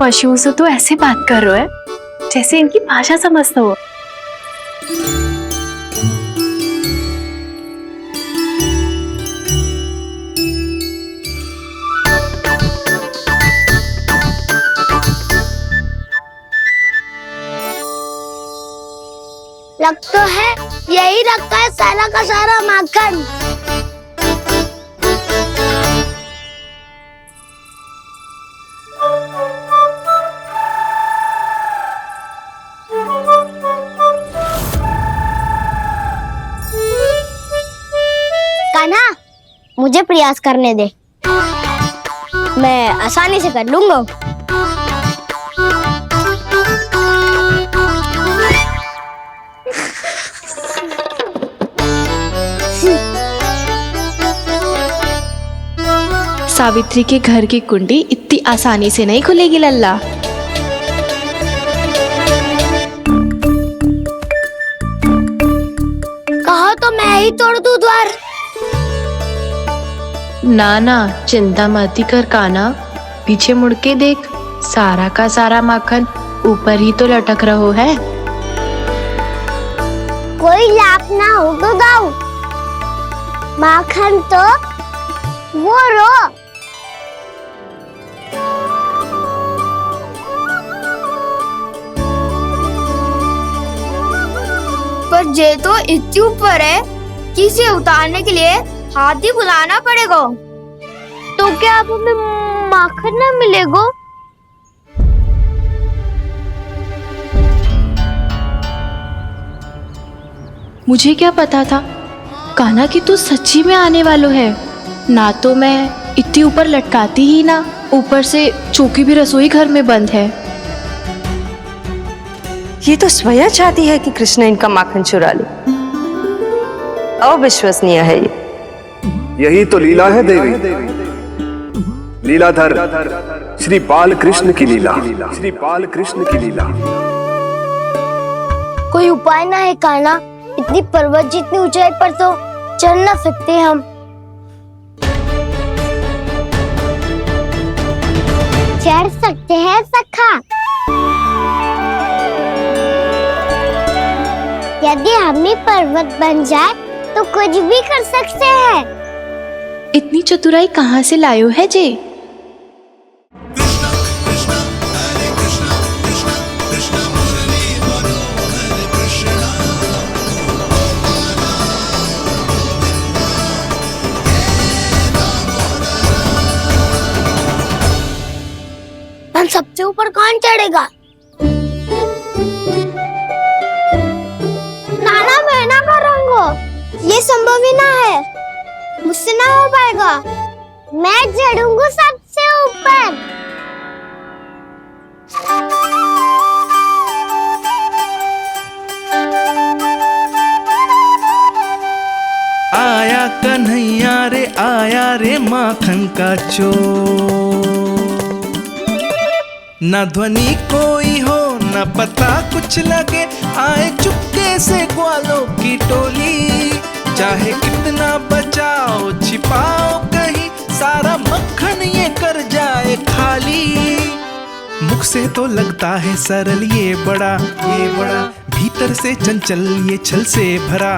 पशुओं से तो ऐसे बात कर रहे हो जैसे इनकी भाषा समझता हो। लग तो है यही रखा है सारा का सारा माखन। कान्हा, मुझे प्रयास करने दे, मैं आसानी से कर लूंगा। सावित्री के घर की कुंडी इतनी आसानी से नहीं खुलेगी लल्ला। कहो तो मैं ही तोड़ दूं द्वार। ना ना, चिंता मत कर कान्हा, पीछे मुड़ के देख, सारा का सारा माखन ऊपर ही तो लटक रहो है। कोई लाभ ना होगा गाँव, माखन तो वो रो। पर जे तो इतनी ऊपर है कि इसे उतारने के लिए हाथी बुलाना पड़ेगा। तो क्या अब हमें माखन न मिलेगा? मुझे क्या पता था कान्हा कि तू सच्ची में आने वालो है। ना तो मैं इतनी ऊपर लटकाती ही ना, ऊपर से चौकी भी रसोई घर में बंद है। ये तो स्वयं चाहती है कि कृष्ण इनका माखन चुरा ले। अविश्वसनीय है ये। यही तो लीला है देवी, लीलाधर श्री बाल कृष्ण की लीला, श्री बाल कृष्ण की लीला। कोई उपाय ना है कान्हा, इतनी पर्वत जितनी ऊंचाई पर तो चढ़ ना सकते हम। चढ़ सकते हैं सखा, यदि हम ही पर्वत बन जाए तो कुछ भी कर सकते हैं। इतनी चतुराई कहाँ से लायो है जे? हम सबसे ऊपर कौन चढ़ेगा? नाना मैं ना करूँगा, ये संभव ही ना है, मुझसे ना हो पाएगा। मैं चढ़ूंगा सबसे ऊपर। कन्हैया रे आया रे माखन का चोर। न ध्वनि कोई हो न पता कुछ लगे, आए चुपके से ग्वालों की टोली। चाहे कितना बचाओ छिपाओ कहीं, सारा मक्खन ये कर जाए खाली। मुख से तो लगता है सरल ये बड़ा भीतर से चंचल ये छल से भरा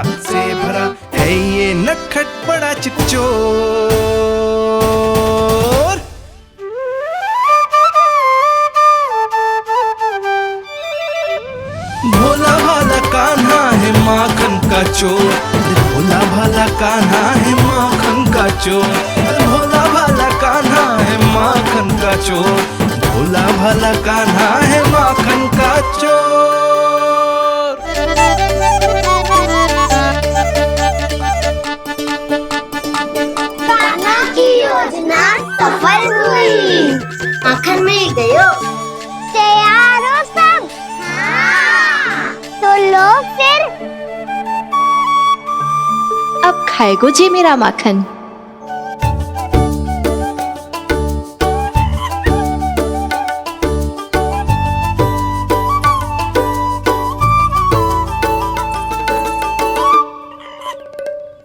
है ये नटखट बड़ा चिच्चोर। भोला भाला कान्हा है माखन का चोर, भोला भाला कान्हा है माखन का चोर, भोला भाला कान्हा है माखन का चोर, भोला भाला कान्हा है माखन का चोर। कान्हा की योजना सफल हुई, माखन मिल गयो। तैयार हो सब? हाँ। तो लो फिर। अब खाएगो जे मेरा माखन।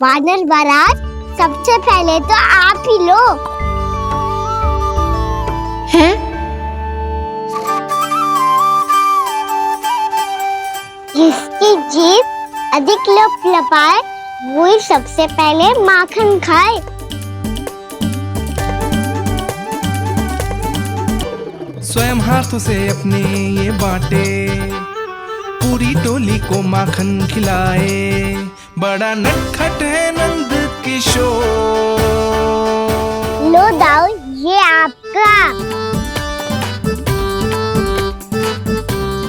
वानर महाराज, सबसे पहले तो आप ही लो। हैं? जिसकी जीभ अधिक लपलपाए वही सबसे पहले माखन खाए। स्वयं हाथों से अपने ये बांटे, पूरी टोली को माखन खिलाए। बड़ा नटखट है नंद किशोर। लो दाऊ, ये आपका।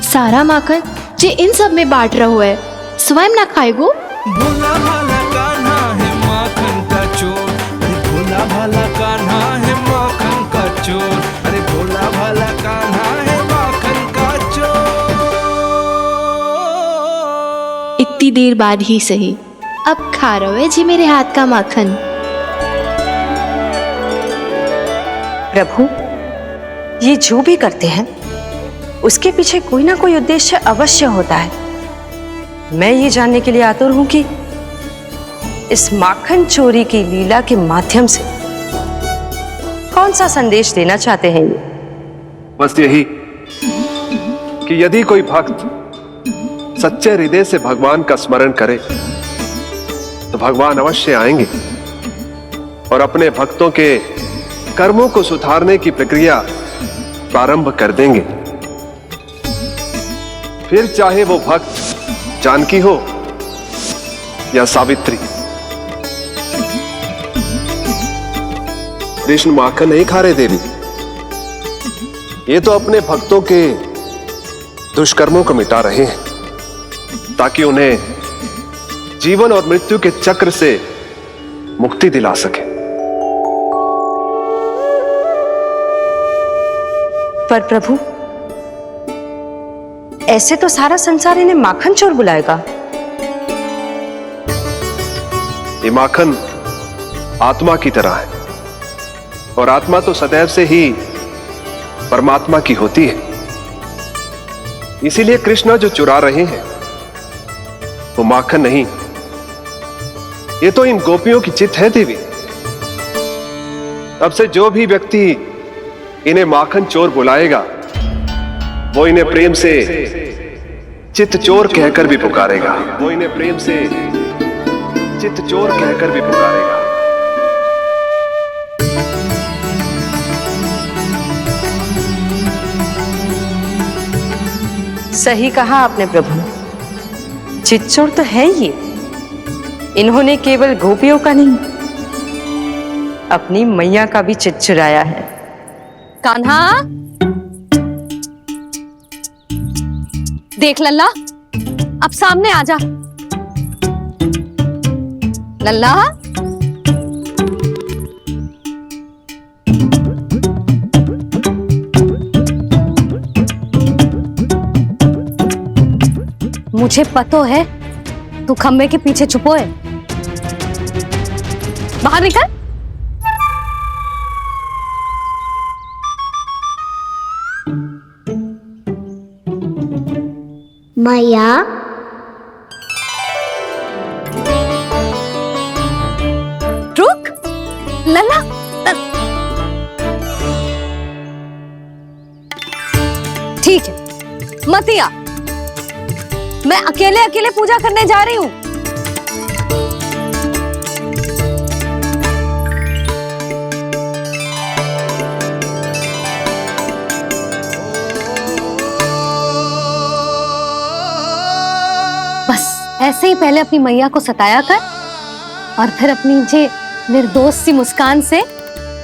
सारा माखन जे इन सब में बांट रहो है, स्वयं ना खाएगो। भोला भाला कान्हा है माखन का चोर, अरे भोला भाला कान्हा है माखन का चोर, अरे भोला भाला कान्हा है माखन का चोर। इतनी देर बाद ही सही, अब खा रहे जी मेरे हाथ का माखन। प्रभु, ये जो भी करते हैं उसके पीछे कोई ना कोई उद्देश्य अवश्य होता है। मैं ये जानने के लिए आतुर हूं कि इस माखन चोरी की लीला के माध्यम से कौन सा संदेश देना चाहते हैं ये। बस यही कि यदि कोई भक्त सच्चे हृदय से भगवान का स्मरण करे तो भगवान अवश्य आएंगे और अपने भक्तों के कर्मों को सुधारने की प्रक्रिया प्रारंभ कर देंगे। फिर चाहे वो भक्त जानकी हो या सावित्री। कृष्ण माखन नहीं खा रहे देवी, ये तो अपने भक्तों के दुष्कर्मों को मिटा रहे हैं ताकि उन्हें जीवन और मृत्यु के चक्र से मुक्ति दिला सके। पर प्रभु, ऐसे तो सारा संसार इन्हें माखन चोर बुलाएगा। ये माखन आत्मा की तरह है और आत्मा तो सदैव से ही परमात्मा की होती है। इसीलिए कृष्ण जो चुरा रहे हैं वो माखन नहीं, ये तो इन गोपियों की चित है देवी। अब से जो भी व्यक्ति इन्हें माखन चोर बुलाएगा वो इन्हें प्रेम से चित चोर कहकर भी पुकारेगा, वो इन्हें प्रेम से चित चोर कहकर भी पुकारेगा। सही कहा आपने प्रभु, चितचोर तो है ये। इन्होंने केवल गोपियों का नहीं, अपनी मैया का भी चित चुराया है। कान्हा, देख लल्ला, अब सामने आ जा। लल्ला, मुझे पतो है तू खम्बे के पीछे छुपो है। बाहर निकल। मैया, रुक लला। ठीक है, मत आ। मैं अकेले अकेले पूजा करने जा रही हूँ। बस ऐसे ही पहले अपनी मैया को सताया कर और फिर अपनी जे निर्दोष सी मुस्कान से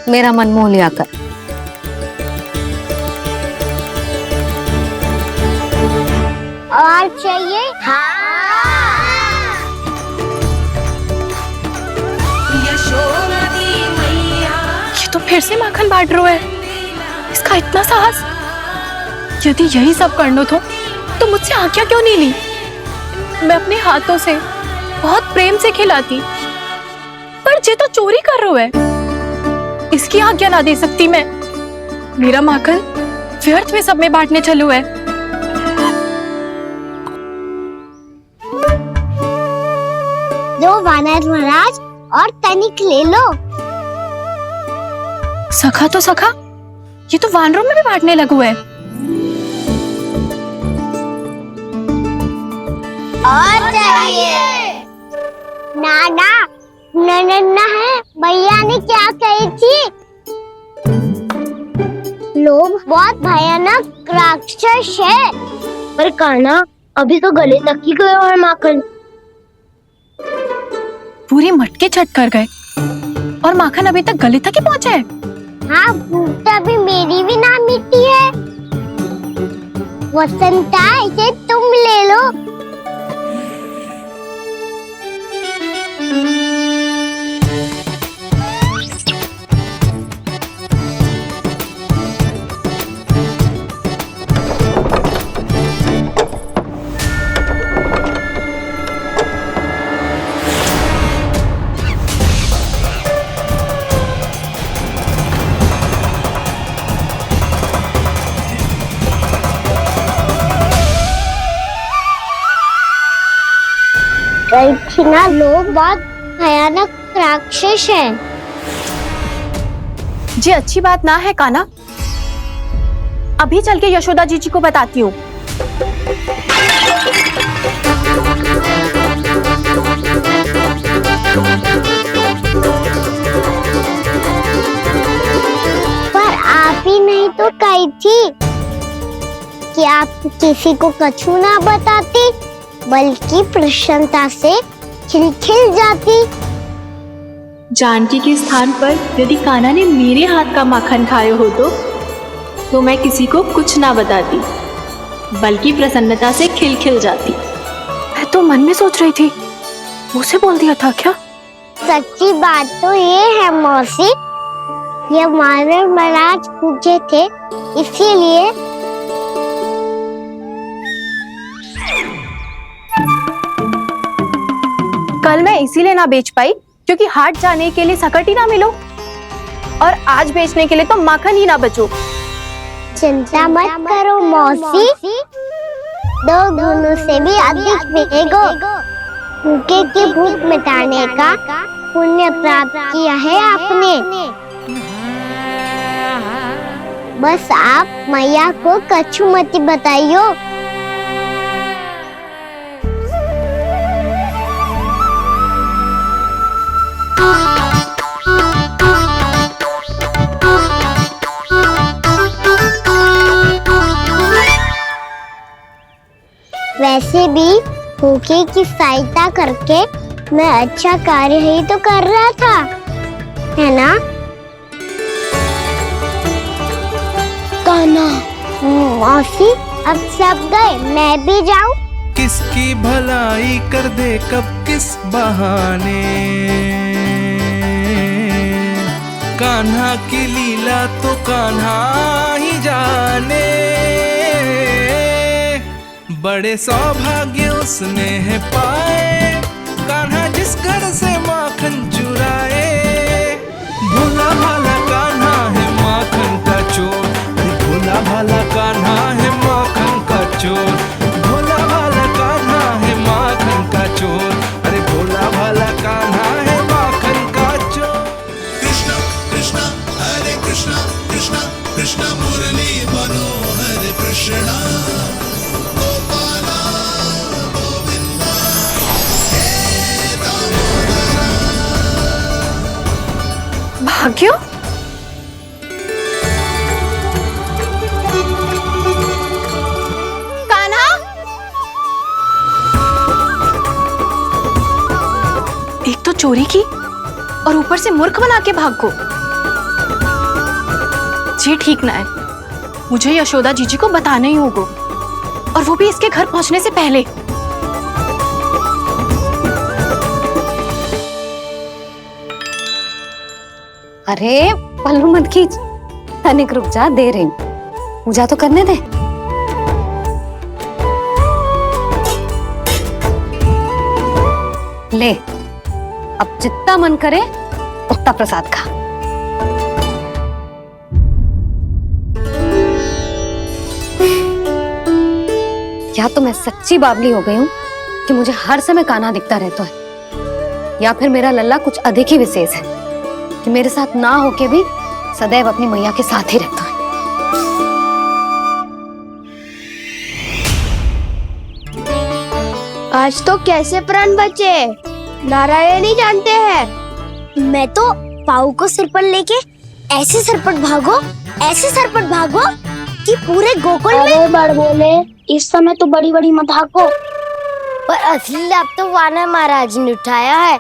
मेरा मन मोह लिया कर। और चाहिए? ये तो फिर से माखन बांट रहा है। इसका इतना साहस। यदि यही सब करना तो मुझसे आज्ञा क्यों नहीं ली? मैं अपने हाथों से बहुत प्रेम से खिलाती, पर जे तो चोरी कर रहा है। इसकी आज्ञा ना दे सकती मैं। मेरा माखन व्यर्थ में सब में बांटने चलू है। दो वानर महाराज और तनिक ले लो। सखा तो सखा, ये तो वानरों में भी बांटने लगू है। और चाहिए? नाना, नन्ना है। भैया ने क्या कही थी? लोभ बहुत भयानक राक्षस है। पर कान्हा, अभी तो गले तक ही गया है माखन। पूरी मटके छट कर गए और माखन अभी तक गले तक ही पहुंचा है। हाँ, भूख तभी मेरी भी ना मिट्टी है। वसंता, इसे तुम ले लो। ना, लोग बहुत भयानक राक्षस हैं। जी अच्छी बात ना है कान्हा। अभी चल के यशोदा जी को बताती हूँ। पर आप ही नहीं तो कही थी कि आप किसी को कछु ना बताती, बल्कि प्रसन्नता से खिलखिल जाती। जानकी के स्थान पर यदि कान्हा ने मेरे हाथ का माखन खाए हो तो मैं किसी को कुछ ना बताती, बल्कि प्रसन्नता से खिलखिल जाती। मैं तो मन में सोच रही थी, मुझसे बोल दिया था क्या? सच्ची बात तो ये है मौसी, ये वानर महाराज पूछे थे, इसीलिए। कल मैं इसीलिए ना बेच पाई क्योंकि हाट जाने के लिए सकट ही ना मिलो, और आज बेचने के लिए तो माखन ही ना बचो। चिंता मत करो मौसी, 2 गुणों से भी अधिक मिलेगा। भूखे की भूख मिटाने का पुण्य प्राप्त किया है आपने। बस आप मैया को कछु मत बताइयो। वैसे भी भूखे की सहायता करके मैं अच्छा कार्य ही तो कर रहा था, है ना? कान्हा, मौसी, अब सब गए, मैं भी जाऊं? किसकी भलाई कर दे कब किस बहाने, कान्हा की लीला तो कान्हा ही जाने। बड़े सौभाग्य उसने है पाए, कान्हा जिस घर से माखन चुराए। भाग्य? कान्हा, एक तो चोरी की और ऊपर से मूर्ख बना के भाग को। जी ठीक ना है, मुझे यशोदा जीजी को बताना ही होगा, और वो भी इसके घर पहुंचने से पहले। अरे पल्लू मत खींच, तनिक रुक जा, दे रही हूं, पूजा तो करने दे। ले, अब जितना मन करे उतना प्रसाद खा। या तो मैं सच्ची बावली हो गई हूँ कि मुझे हर समय कान्हा दिखता रहता है, या फिर मेरा लल्ला कुछ अधिक ही विशेष है कि मेरे साथ ना होके भी सदैव अपनी मैया के साथ ही रहता है। आज तो कैसे प्राण बचे नारायण ही जानते हैं। मैं तो पाऊ को सिर पर लेके ऐसे सरपट भागो कि पूरे गोकुल में बड़ बोले। इस समय तो बड़ी बड़ी मत हाको, पर असली लाभ तो वानर महाराज ने उठाया है।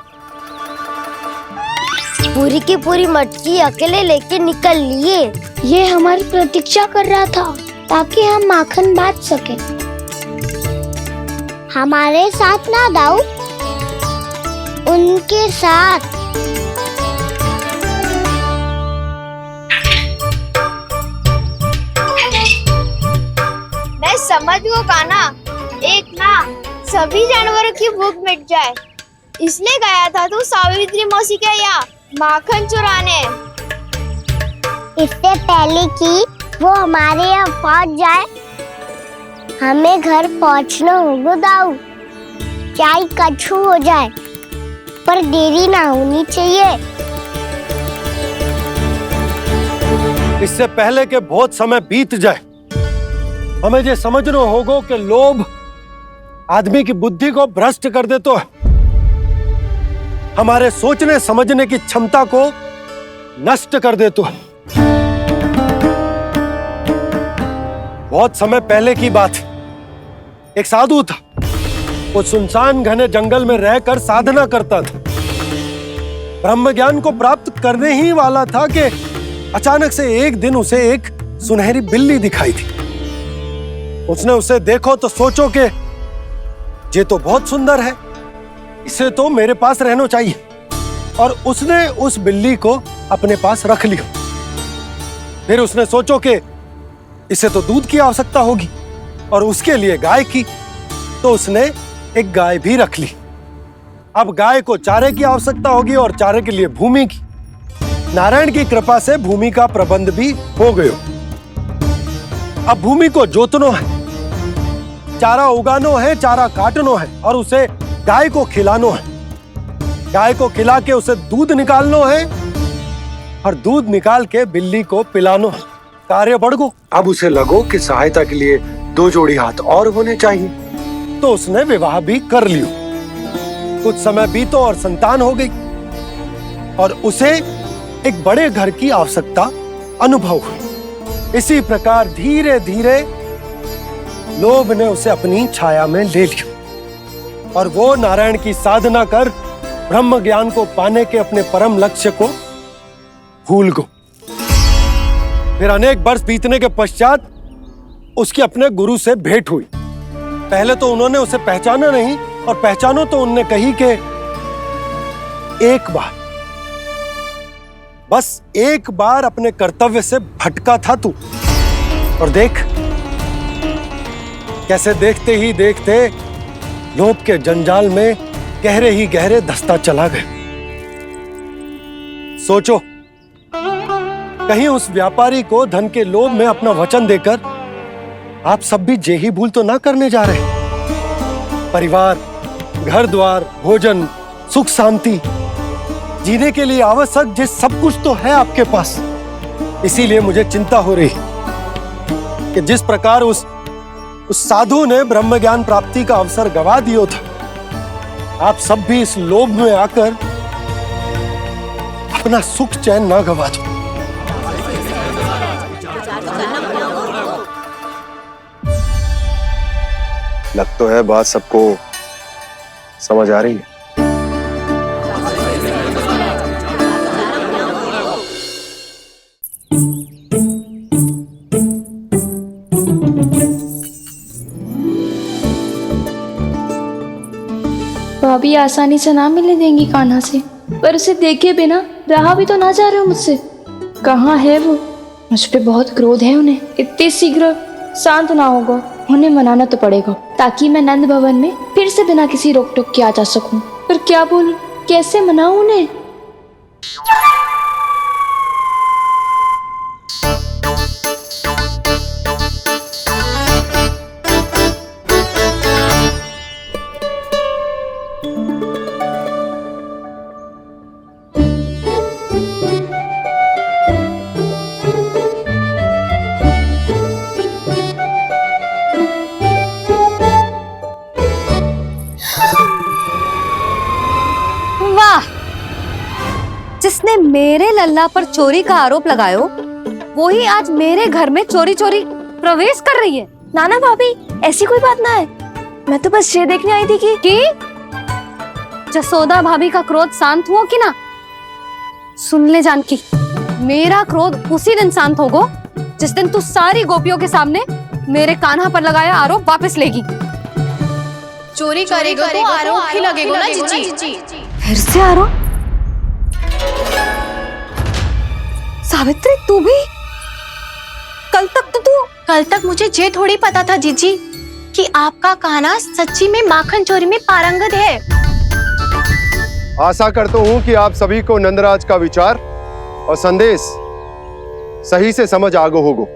पूरी की पूरी मटकी अकेले लेके निकल लिए। ये हमारी प्रतीक्षा कर रहा था ताकि हम माखन बांट सके। हमारे साथ ना दाऊ, उनके साथ। मैं समझ गो कान्हा, एक ना सभी जानवरों की भूख मिट जाए, इसलिए गया था तू सावित्री मौसी के यहाँ माखन चुराने। इससे पहले कि वो हमारे यहाँ पहुँच जाए, हमें घर पहुँचना होगा दाऊ, चाहे कछु हो जाए, पर देरी ना होनी चाहिए। इससे पहले के बहुत समय बीत जाए, हमें ये समझना होगा कि लोभ आदमी की बुद्धि को भ्रष्ट कर देता है, हमारे सोचने समझने की क्षमता को नष्ट कर देता है। बहुत समय पहले की बात, एक साधु था, वो सुनसान घने जंगल में रहकर साधना करता था। ब्रह्म ज्ञान को प्राप्त करने ही वाला था कि अचानक से एक दिन उसे एक सुनहरी बिल्ली दिखाई थी। उसने उसे देखो तो सोचो कि ये तो बहुत सुंदर है, इसे तो मेरे पास रहना चाहिए, और उसने उस बिल्ली को अपने पास रख लिया। फिर उसने सोचो कि इसे तो दूध की आवश्यकता होगी और उसके लिए गाय की, तो उसने एक गाय भी रख ली। अब गाय को चारे की आवश्यकता होगी और चारे के लिए भूमि की। नारायण की कृपा से भूमि का प्रबंध भी हो गया। अब भूमि को जोतनो है, चारा उगानो है, चारा काटनो है और उसे गाय को खिलानो है। गाय को खिला के उसे दूध निकालनो है और दूध निकाल के बिल्ली को पिलानो है। कार्य बढ़ गो। अब उसे लगो कि सहायता के लिए 2 जोड़ी हाथ और होने चाहिए, तो उसने विवाह भी कर लियो। कुछ समय बीतो और संतान हो गई और उसे एक बड़े घर की आवश्यकता अनुभव हुई। इसी प्रकार धीरे धीरे लोभ ने उसे अपनी छाया में ले लिया और वो नारायण की साधना कर ब्रह्म ज्ञान को पाने के अपने परम लक्ष्य को भूल गो। फिर अनेक वर्ष बीतने के पश्चात उसकी अपने गुरु से भेंट हुई। पहले तो उन्होंने उसे पहचाना नहीं, और पहचानो तो उनने कही कि एक बार, बस एक बार अपने कर्तव्य से भटका था तू, और देख कैसे देखते ही देखते लोभ के जंजाल में गहरे ही गहरे धंसता चला गया। सोचो, कहीं उस व्यापारी को धन के लोभ में अपना वचन देकर आप सब भी जे ही भूल तो ना करने जा रहे। परिवार, घर द्वार, भोजन, सुख शांति, जीने के लिए आवश्यक जे सब कुछ तो है आपके पास। इसीलिए मुझे चिंता हो रही कि जिस प्रकार उस साधु ने ब्रह्म ज्ञान प्राप्ति का अवसर गवा दिया था, आप सब भी इस लोभ में आकर अपना सुख चैन ना गवा दो। लग तो है बात सबको समझ आ रही है। भाभी आसानी से ना मिलने देंगी कान्हा से, पर उसे देखे बिना रहा भी तो ना जा रहे हो मुझसे। कहाँ है वो? मुझ पे बहुत क्रोध है उन्हें। इतनी शीघ्र शांत ना होगा, उन्हें मनाना तो पड़ेगा ताकि मैं नंद भवन में फिर से बिना किसी रोक टोक के आ जा सकूं। पर क्या बोलूं, कैसे मनाऊं उन्हें? जिसने मेरे लल्ला पर चोरी का आरोप लगायो, वो ही आज मेरे घर में चोरी चोरी प्रवेश कर रही है। नाना भाभी, ऐसी कोई बात ना है, मैं तो बस ये देखने आई थी कि जसोदा भाभी का क्रोध शांत हुआ कि ना? सुन ले जानकी, मेरा क्रोध उसी दिन शांत होगा जिस दिन तू सारी गोपियों के सामने मेरे कान्हा पर लगाया आरोप वापस लेगी। चोरी करेगा तो आरोप ही लगेगा ना जीजी। फिर से आरोप? सावित्री, तू भी? कल तक मुझे ये थोड़ी पता था जीजी कि आपका कान्हा सच्ची में माखन चोरी में पारंगत है। आशा करता हूं कि आप सभी को नंदराज का विचार और संदेश सही से समझ आगो होगो।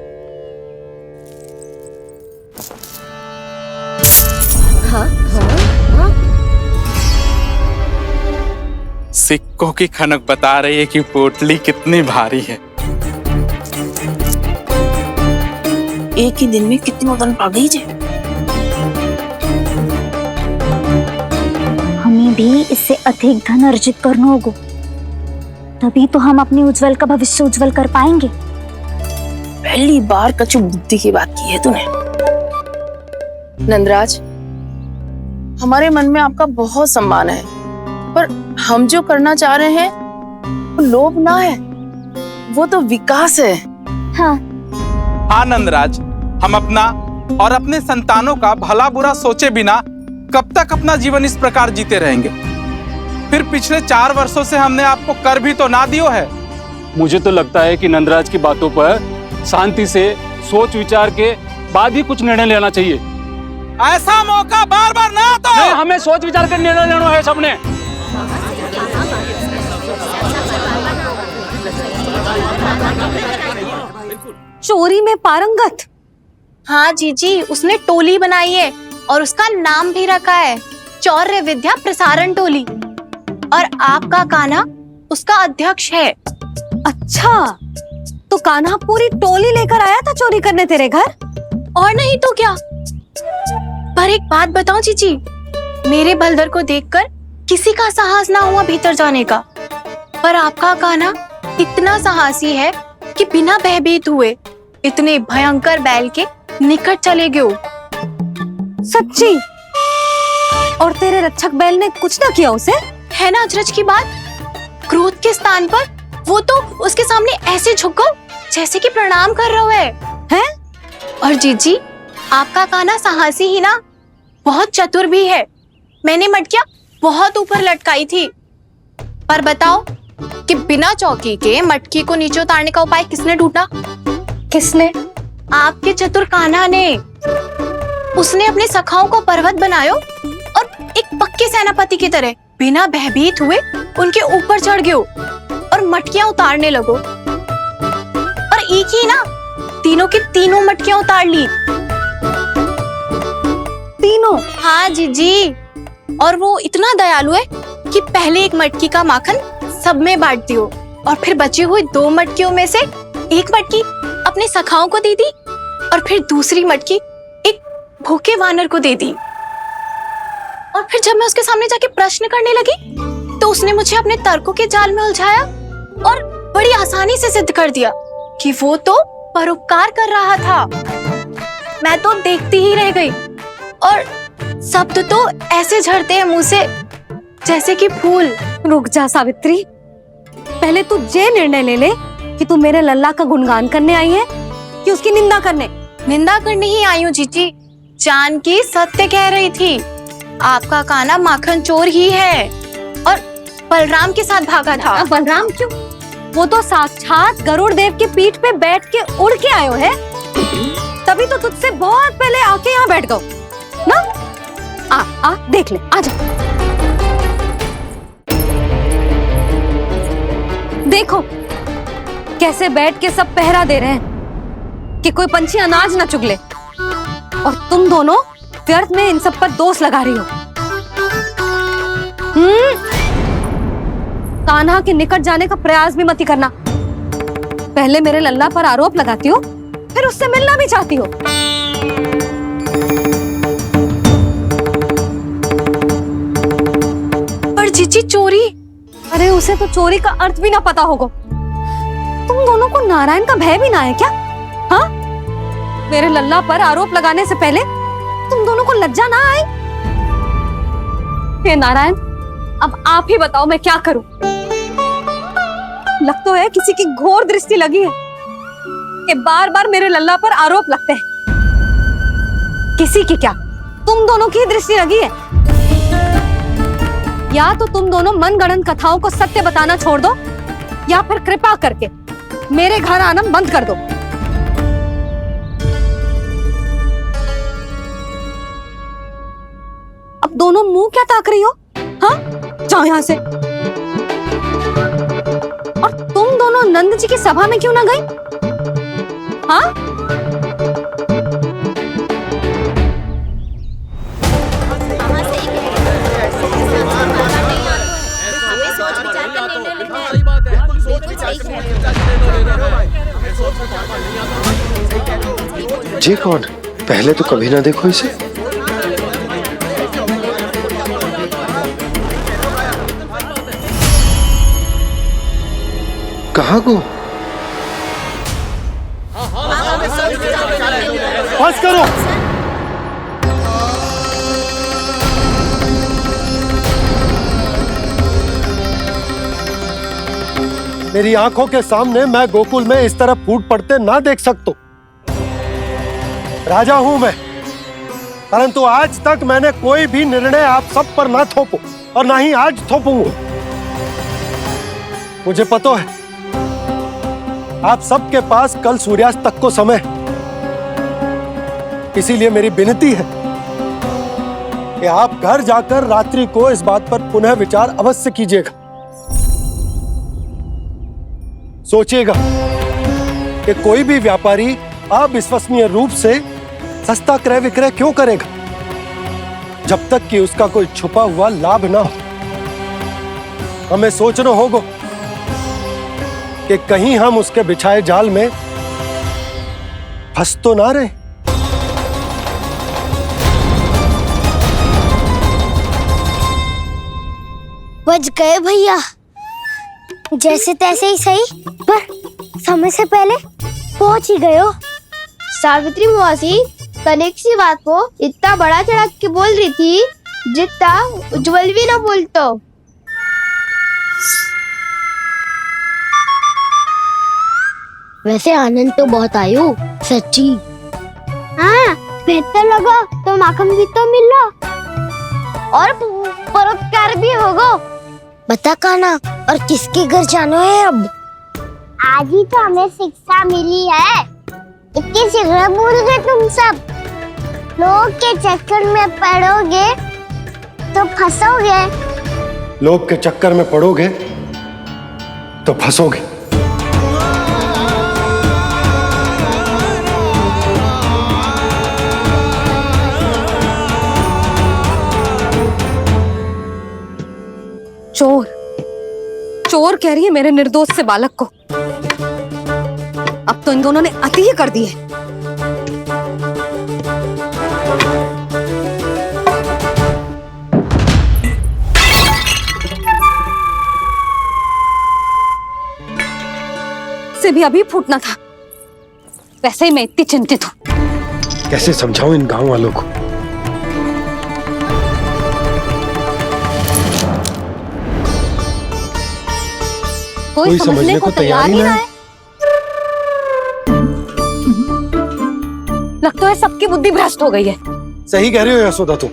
सिक्कों की खनक बता रही है कि पोटली कितनी भारी है। एक ही दिन में कितनी धन पा गई जे। हमें भी इससे अधिक धन अर्जित करना होगा, तभी तो हम अपने उज्जवल का भविष्य उज्जवल कर पाएंगे। पहली बार कछु बुद्धि की बात की है तूने। नंदराज, हमारे मन में आपका बहुत सम्मान है, पर हम जो करना चाह रहे हैं वो लोभ ना है, वो तो विकास है। हाँ नंदराज, हम अपना और अपने संतानों का भला बुरा सोचे बिना कब तक अपना जीवन इस प्रकार जीते रहेंगे? फिर पिछले 4 वर्षों से हमने आपको कर भी तो ना दियो है। मुझे तो लगता है कि नंदराज की बातों पर शांति से सोच विचार के बाद ही कुछ निर्णय लेना चाहिए। ऐसा मौका बार बार ना आता। नहीं, हमें सोच विचार कर निर्णय लेना है सबने। चोरी में पारंगत? हाँ जीजी, उसने टोली बनाई है और उसका नाम भी रखा है चौर्य विद्या प्रसारण टोली, और आपका कान्हा उसका अध्यक्ष है। अच्छा, तो कान्हा पूरी टोली लेकर आया था चोरी करने तेरे घर? और नहीं तो क्या। पर एक बात बताऊं जीजी, मेरे बलदर को देखकर किसी का साहस ना हुआ भीतर जाने का, पर आपका कान्हा इतना साहसी है कि बिना भयभीत हुए इतने भयंकर बैल के निकट चले गए। सच्ची? और तेरे रक्षक बैल ने कुछ ना किया उसे? है ना अचरज की बात। क्रोध के स्थान पर वो तो उसके सामने ऐसे झुक गया जैसे कि प्रणाम कर रहा है। और जीजी, आपका कान्हा साहसी ही ना, बहुत चतुर भी है। मैंने मटकियां बहुत ऊपर लटकाई थी, पर बताओ कि बिना चौकी के मटकी को नीचे उतारने का उपाय किसने ढूंढा? किसने? आपके चतुर कान्हा ने। उसने अपने सखाओं को पर्वत बनायो और एक पक्के सेनापति की तरह बिना भयभीत हुए उनके ऊपर चढ़ गयो और मटकियां उतारने लगो। और एक ही ना, तीनों की तीनों मटकियां उतार ली। तीनों? हाँ जीजी, और वो इतना दयालु है कि पहले एक मटकी का माखन सब में बांट दियो और फिर बची हुई 2 मटकियों में से एक मटकी अपने सखाओं को दे दी और फिर दूसरी मटकी एक भूखे वानर को दे दी। और फिर जब मैं उसके सामने जाके प्रश्न करने लगी तो उसने मुझे अपने तर्कों के जाल में उलझाया और बड़ी आसानी से सिद्ध कर दिया कि वो तो परोपकार कर रहा था। मैं तो देखती ही रह गई और शब्द तो ऐसे झड़ते हैं मुंह से जैसे कि फूल। रुक जा सावित्री, पहले तू ये निर्णय ले ले कि तू मेरे लल्ला का गुणगान करने आई है कि उसकी निंदा करने। निंदा करने ही आई हूँ जीजी। जानकी सत्य कह रही थी, आपका कान्हा माखन चोर ही है और बलराम के साथ भागा था। बलराम क्यों? वो तो साक्षात गरुड़ देव की पीठ पे बैठ के उड़ के आयो है, तभी तो तुझसे बहुत पहले आके यहाँ बैठ गओ ना। आ देख ले, आजा। देखो कैसे बैठ के सब पहरा दे रहे हैं कि कोई पंछी अनाज ना चुगले, और तुम दोनों व्यर्थ में इन सब पर दोष लगा रही हो। कान्हा के निकट जाने का प्रयास भी मत ही करना। पहले मेरे लल्ला पर आरोप लगाती हो, फिर उससे मिलना भी चाहती हो। पर जीजी चोरी, अरे उसे तो चोरी का अर्थ भी ना पता होगा। तुम दोनों को नारायण का भय भी ना है क्या? हाँ, मेरे लल्ला पर आरोप लगाने से पहले तुम दोनों को लज्जा ना आई? हे नारायण, अब आप ही बताओ मैं क्या करूं। लग तो है किसी की घोर दृष्टि लगी है कि बार बार मेरे लल्ला पर आरोप लगते हैं। किसी की क्या, तुम दोनों की दृष्टि लगी है। या तो तुम दोनों मनगढ़ंत कथाओं को सत्य बताना छोड़ दो, या फिर कृपा करके मेरे घर आना बंद कर दो। अब दोनों मुंह क्या ताक रही हो? हाँ, जाओ यहां से। और तुम दोनों नंद जी की सभा में क्यों ना गई? हाँ, जी कौन? पहले तो कभी ना देखो इसे। कहाँ को? बस करो। मेरी आंखों के सामने मैं गोकुल में इस तरह फूट पड़ते ना देख सकता। राजा हूं मैं, परंतु आज तक मैंने कोई भी निर्णय आप सब पर ना थोपो और ना ही आज थोपूंगा। मुझे पता है आप सबके पास कल सूर्यास्त तक को समय, इसीलिए मेरी विनती है कि आप घर जाकर रात्रि को इस बात पर पुनः विचार अवश्य कीजिएगा। सोचिएगा कि कोई भी व्यापारी अविश्वसनीय रूप से सस्ता क्रय विक्रय क्यों करेगा, जब तक कि उसका कोई छुपा हुआ लाभ ना हो। हमें सोचना होगा कि कहीं हम उसके बिछाए जाल में फंस तो ना रहे। बच गए भैया, जैसे तैसे ही सही, पर समय से पहले पहुंच ही गए हो। सावित्री मौसी कनेक सी बात को इतना बड़ा चढ़ा के बोल रही थी जितना उज्जवल भी ना बोलतो। वैसे आनंद तो बहुत आयो, सच्ची। हाँ, बेहतर लगा तो माखन भी तो मिला और परोपकार भी होगा। बता कान्हा, और किसके घर जाना है अब? आज ही तो हमें शिक्षा मिली है, इतनी शीघ्र भूल गए तुम सब। लोग के चक्कर में पड़ोगे तो फंसोगे। लोग के चक्कर में पड़ोगे तो फंसोगे। चोर, चोर कह रही है मेरे निर्दोष से बालक को। अब तो इन दोनों ने अति ही कर दी है। से भी अभी फूटना था। वैसे ही मैं इतनी चिंतित हूँ। कैसे समझाऊं इन गांव वालों को? कोई समझने को तैयार ही ना है। लगता है सबकी बुद्धि भ्रष्ट हो गई है। सही कह रही हो यशोदा तुम।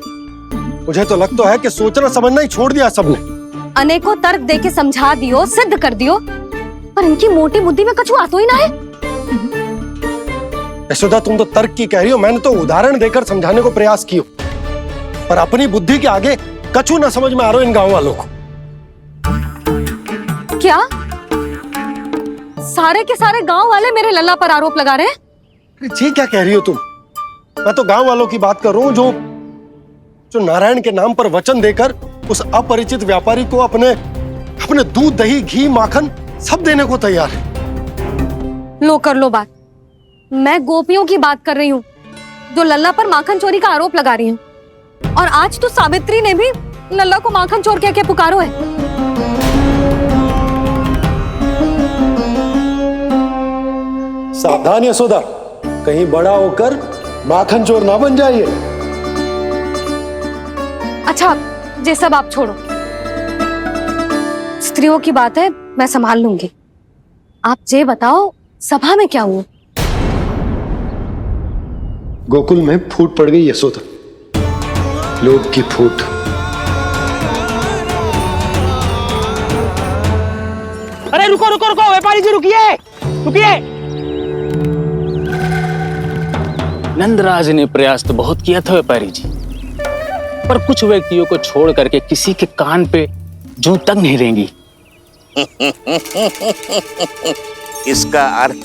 मुझे तो लगता है कि सोचना समझना ही छोड़ दिया सबने। अनेकों तर्क देके समझा दियो, सिद्ध कर दियो, पर इनकी मोटी बुद्धि में कछु आता ही ना है। यशोदा तुम तो तर्क की कह रही हो, मैंने तो उदाहरण देकर समझाने को प्रयास किया, पर अपनी बुद्धि के आगे कछु ना समझ में आ रहा इन गांव वालों को। क्या सारे के सारे गांव वाले मेरे लल्ला पर आरोप लगा रहे हैं? जी क्या कह रही हो तुम? मैं तो गांव वालों की बात कर रहा हूं जो नारायण के नाम पर वचन देकर उस अपरिचित व्यापारी को अपने दूध, दही, घी, माखन सब देने को तैयार है। लो कर लो बात। मैं गोपियों की बात कर रही हूँ जो लल्ला पर माखन चोरी का आरोप लगा रही हैं। और आज तो सावित्री ने भी लल्ला को माखन चोर कह के पुकारो है। सावधान यशोदा, कहीं बड़ा होकर माखन चोर ना बन जाइए। अच्छा, ये सब आप छोड़ो। स्त्रियों की बात है, मैं संभाल लूंगी। आप ये बताओ, सभा में क्या हुआ? गोकुल में फूट पड़ गई यशोदा, लोभ की फूट। अरे रुको रुको रुको, व्यापारी जी रुकिए रुकिए। नंदराज ने प्रयास तो बहुत किया था व्यापारी जी, पर कुछ व्यक्तियों को छोड़ करके किसी के कान पे जूं तक नहीं रेंगी। इसका अर्थ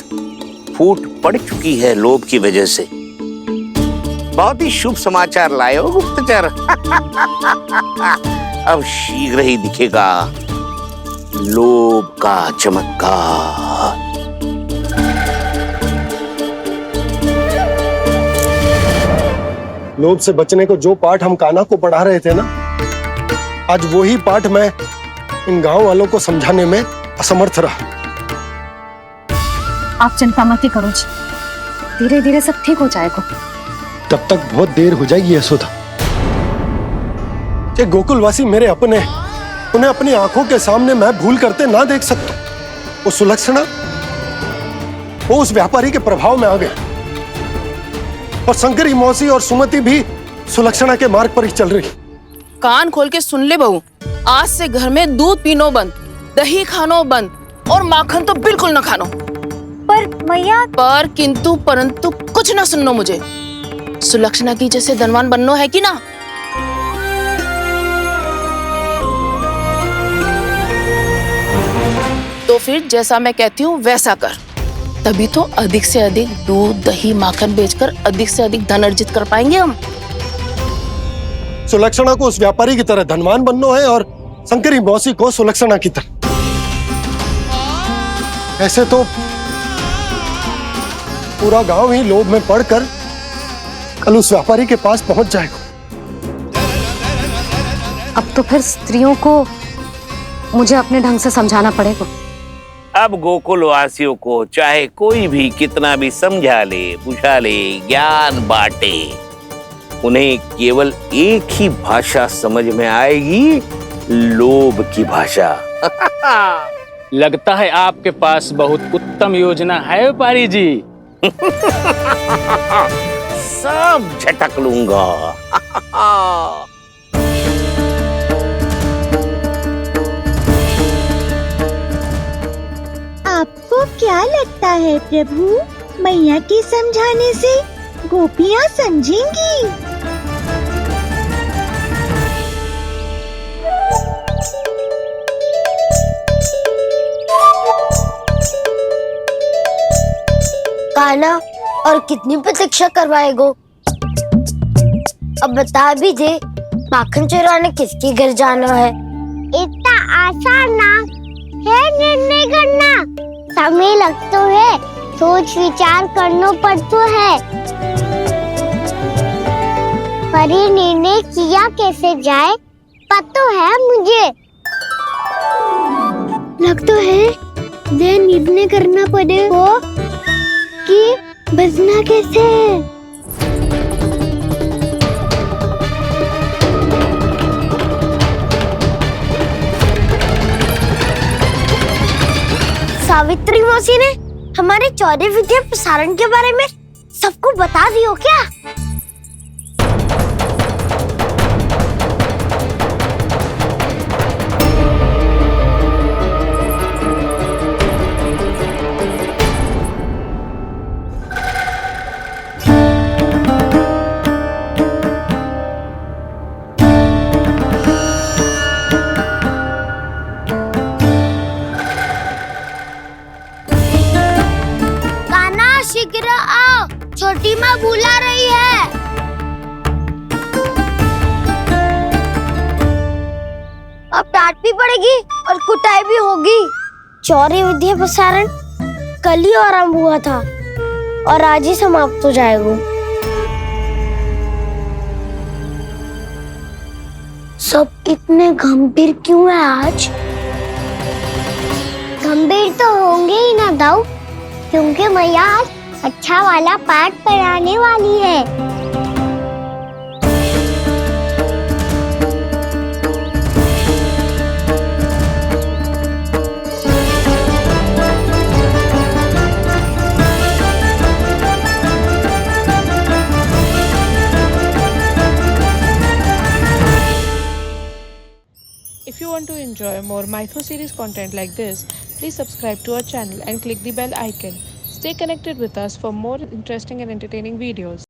फूट पड़ चुकी है लोभ की वजह से। बहुत ही शुभ समाचार लाए हो गुप्तचर। अब शीघ्र ही दिखेगा लोभ का चमत्कार। लोभ से बचने को जो पाठ हम कान्हा को पढ़ा रहे थे ना, आज वही पाठ मैं इन गांव वालों को समझाने में असमर्थ रहा। आप चिंता मत करो जी, धीरे धीरे सब ठीक हो जाएगा। तब तक बहुत देर हो जाएगी यशोदा। ये गोकुलवासी मेरे अपने, उन्हें अपनी आंखों के सामने मैं भूल करते ना देख सकता। वो सुलक्षणा, वो उस व्यापारी के प्रभाव में आ गया, और शंकरी मौसी और सुमति भी सुलक्षणा के मार्ग पर ही चल रही। कान खोल के सुन ले बहू, आज से घर में दूध पीनो बंद, दही खानो बंद और माखन तो बिल्कुल न खानो। पर मैया, पर किंतु परंतु कुछ ना सुननो मुझे। सुलक्षणा की जैसे धनवान बननो है कि ना? तो फिर जैसा मैं कहती हूँ वैसा कर, तभी तो अधिक से अधिक दूध, दही, माखन बेचकर अधिक से अधिक धन अर्जित कर पाएंगे हम। सुलक्षणा को उस व्यापारी की तरह धनवान बनना है और शंकरी मौसी को सुलक्षणा की तरह। ऐसे तो पूरा गांव ही लोभ में पड़कर कल उस व्यापारी के पास पहुंच जाएगा। अब तो फिर स्त्रियों को मुझे अपने ढंग से समझाना पड़ेगा। अब गोकुल वासियों को चाहे कोई भी कितना भी समझा ले, बुझा ले, ज्ञान बांटे, उन्हें केवल एक ही भाषा समझ में आएगी, लोभ की भाषा। लगता है आपके पास बहुत उत्तम योजना है व्यापारी जी। सब झटक लूंगा। आपको क्या लगता है प्रभु, मैया के समझाने से गोपियाँ समझेंगी? कान्हा, और कितनी प्रतीक्षा करवाएगो? अब बता भी दे, माखन चुराने किसके घर जाना है? इतना आसान ना है निर्णय करना, समय लगता है, सोच विचार करना पड़ता है। पर ये निर्णय किया कैसे जाए पता है मुझे। लगता है ये निर्णय करना पड़े वो कि बचना कैसे है। सावित्री मौसी ने हमारे चौदह विद्या प्रसारण के बारे में सबको बता दियो क्या? शीघ्र आओ, छोटी माँ बुला रही है। अब डांट भी पड़ेगी और कुटाई भी होगी। चौरी विद्या प्रसारण कल ही आरंभ हुआ था और आज ही समाप्त हो जाएगा। सब इतने गंभीर क्यों है आज? गंभीर तो होंगे ही ना दाऊ, क्योंकि मैया आज अच्छा वाला पाठ पढ़ाने वाली है। If you want to enjoy more Mythos series content like this, please subscribe to our channel and click the bell icon. Stay connected with us for more interesting and entertaining videos.